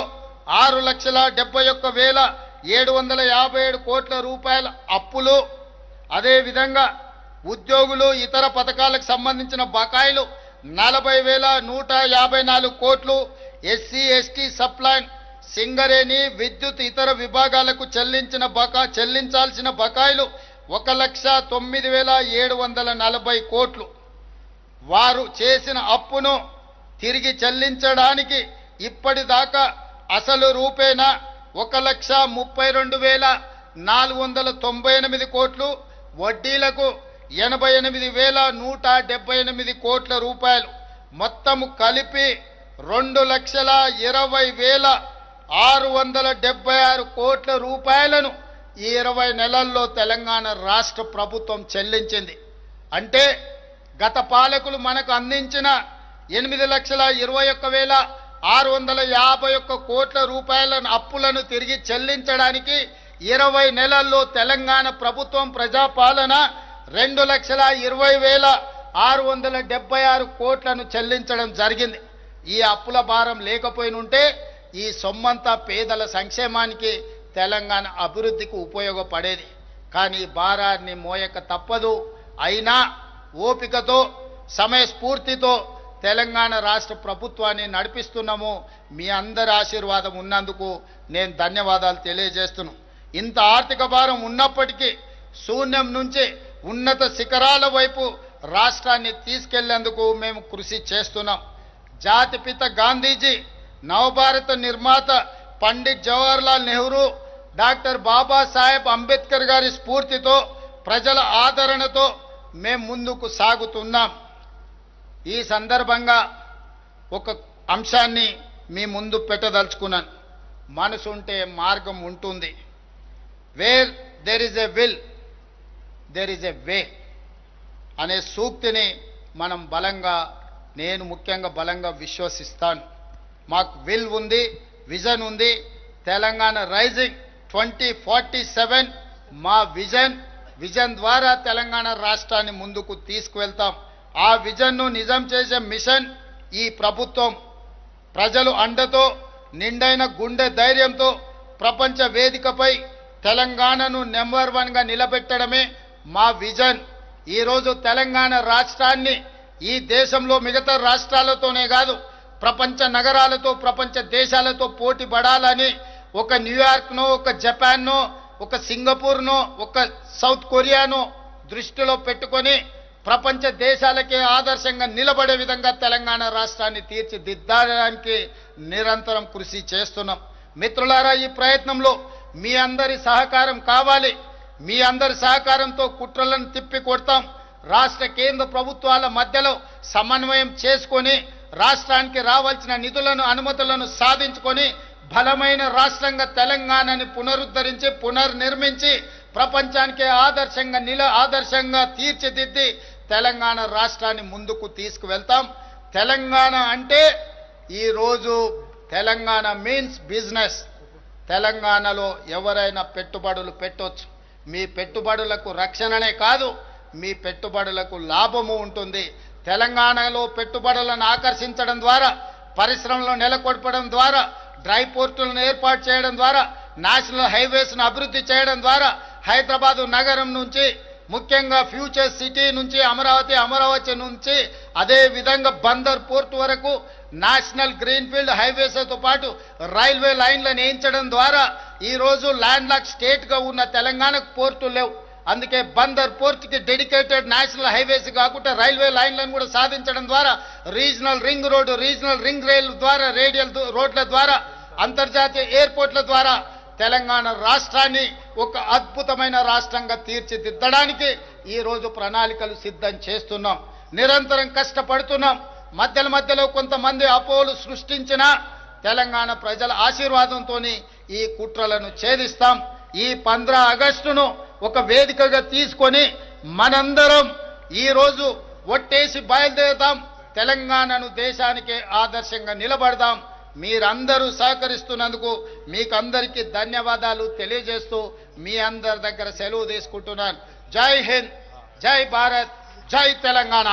6,71,757 కోట్ల రూపాయల అప్పులు, అదేవిధంగా ఉద్యోగులు ఇతర పథకాలకు సంబంధించిన బకాయిలు 40,154 కోట్లు, ఎస్సీ ఎస్టీ సప్లైన్ సింగరేణి విద్యుత్ ఇతర విభాగాలకు చెల్లించాల్సిన బకాయిలు 1,09,740 కోట్లు. వారు చేసిన అప్పును తిరిగి చెల్లించడానికి ఇప్పటిదాకా అసలు రూపేణా 1,32,498 కోట్లు, వడ్డీలకు 88,178 కోట్ల రూపాయలు, మొత్తము కలిపి 2,20,676 కోట్ల రూపాయలను ఈ 20 నెలల్లో తెలంగాణ రాష్ట్ర ప్రభుత్వం చెల్లించింది. అంటే గత పాలకులు మనకు అందించిన 8,21,651 కోట్ల రూపాయల అప్పులను తిరిగి చెల్లించడానికి 20 నెలల్లో తెలంగాణ ప్రభుత్వం ప్రజాపాలన 2,20,676 కోట్లను చెల్లించడం జరిగింది. ఈ అప్పుల భారం లేకపోయినుంటే ఈ సొమ్మంతా పేదల సంక్షేమానికి తెలంగాణ అభివృద్ధికి ఉపయోగపడేది. కానీ ఈ భారాన్ని మోయక తప్పదు. అయినా ఓపికతో సమయస్ఫూర్తితో తెలంగాణ రాష్ట్ర ప్రభుత్వాన్ని నడిపిస్తున్నాము. మీ అందరి ఆశీర్వాదం ఉన్నందుకు నేను ధన్యవాదాలు తెలియజేస్తున్నాను. ఇంత ఆర్థిక భారం ఉన్నప్పటికీ శూన్యం నుంచి ఉన్నత శిఖరాల వైపు రాష్ట్రాన్ని తీసుకెళ్లేందుకు మేము కృషి చేస్తున్నాం. జాతిపిత గాంధీజీ నవభారత నిర్మాత పండిట్ జవహర్లాల్ నెహ్రూ, డాక్టర్ బాబాసాహెబ్ అంబేద్కర్ గారి స్ఫూర్తితో, ప్రజల ఆదరణతో మేము ముందుకు సాగుతున్నాం. ఈ సందర్భంగా ఒక అంశాన్ని మీ ముందు పెట్టదలుచుకున్నాను. మనసుంటే మార్గం ఉంటుంది. Where there is a will there is a way అనే సూక్తిని మనం నేను ముఖ్యంగా బలంగా విశ్వసిస్తాను. మాకు విల్ ఉంది, విజన్ ఉంది. తెలంగాణ రైజింగ్ 2047 మా విజన్ ద్వారా తెలంగాణ రాష్ట్రాన్ని ముందుకు తీసుకువెళ్తాం. ఆ విజన్ను నిజం చేసే మిషన్ ఈ ప్రభుత్వం. ప్రజలు అండతో, నిండైన గుండె ధైర్యంతో ప్రపంచ వేదికపై తెలంగాణను నెంబర్ 1గా నిలబెట్టడమే మా విజన్. ఈరోజు తెలంగాణ రాష్ట్రాన్ని ఈ దేశంలో మిగతా రాష్ట్రాలతోనే కాదు, ప్రపంచ నగరాలతో, ప్రపంచ దేశాలతో పోటీ పడాలని ఒక న్యూయార్క్నో, ఒక జపాన్నో, ఒక సింగపూర్నో, ఒక సౌత్ కొరియానో దృష్టిలో పెట్టుకొని ప్రపంచ దేశాలకే ఆదర్శంగా నిలబడే విధంగా తెలంగాణ రాష్ట్రాన్ని తీర్చిదిద్దడానికి నిరంతరం కృషి చేస్తున్నాం. మిత్రులారా, ఈ ప్రయత్నంలో మీ అందరి సహకారం కావాలి. మీ అందరి సహకారంతో కుట్రలను తిప్పి కొడతాం. రాష్ట్ర కేంద్ర ప్రభుత్వాల మధ్యలో సమన్వయం చేసుకొని రాష్ట్రానికి రావాల్సిన నిధులను, అనుమతులను సాధించుకొని బలమైన రాష్ట్రంగా తెలంగాణని పునరుద్ధరించి, పునర్నిర్మించి ప్రపంచానికి ఆదర్శంగా తీర్చిదిద్ది తెలంగాణ రాష్ట్రాన్ని ముందుకు తీసుకువెళ్తాం. తెలంగాణ అంటే ఈరోజు తెలంగాణ మీన్స్ బిజినెస్. తెలంగాణలో ఎవరైనా పెట్టుబడులు పెట్టొచ్చు. మీ పెట్టుబడులకు రక్షణనే కాదు, మీ పెట్టుబడులకు లాభము ఉంటుంది. తెలంగాణలో పెట్టుబడులను ఆకర్షించడం ద్వారా, పరిశ్రమలను నెలకొల్పడం ద్వారా, డ్రై పోర్టులను ఏర్పాటు చేయడం ద్వారా, నేషనల్ హైవేస్ను అభివృద్ధి చేయడం ద్వారా హైదరాబాదు నగరం నుంచి, ముఖ్యంగా ఫ్యూచర్ సిటీ నుంచి, అమరావతి నుంచి, అదే విధంగా బందర్ పోర్టు వరకు నేషనల్ గ్రీన్ఫీల్డ్ హైవేస్తో పాటు రైల్వే లైన్లను వేయించడం ద్వారా ఈరోజు ల్యాండ్ లాక్ స్టేట్గా ఉన్న తెలంగాణకు పోర్టులు లేవు. అందుకే బందర్ పోర్టుకి డెడికేటెడ్ నేషనల్ హైవేస్ కాకుండా రైల్వే లైన్లను కూడా సాధించడం ద్వారా, regional ring road, regional ring rail ద్వారా, రేడియల్ రోడ్ల ద్వారా, అంతర్జాతీయ ఎయిర్పోర్ట్ల ద్వారా తెలంగాణ రాష్ట్రాన్ని ఒక అద్భుతమైన రాష్ట్రంగా తీర్చిదిద్దడానికి ఈరోజు ప్రణాళికలు సిద్ధం చేస్తున్నాం. నిరంతరం కష్టపడుతున్నాం. మధ్యలో కొంతమంది అపోహలు సృష్టించిన తెలంగాణ ప్రజల ఆశీర్వాదంతో ఈ కుట్రలను ఛేదిస్తాం. ఈ 15 ఆగస్టును ఒక వేదికగా తీసుకొని మనందరం ఈరోజు ఒట్టేసి బయలుదేరుతాం. తెలంగాణను దేశానికి ఆదర్శంగా నిలబడదాం. మీరందరూ సహకరిస్తున్నందుకు మీకందరికీ ధన్యవాదాలు తెలియజేస్తూ మీ అందరి దగ్గర సెలవు తీసుకుంటున్నాను. జై హింద్, జై భారత్, జై తెలంగాణ.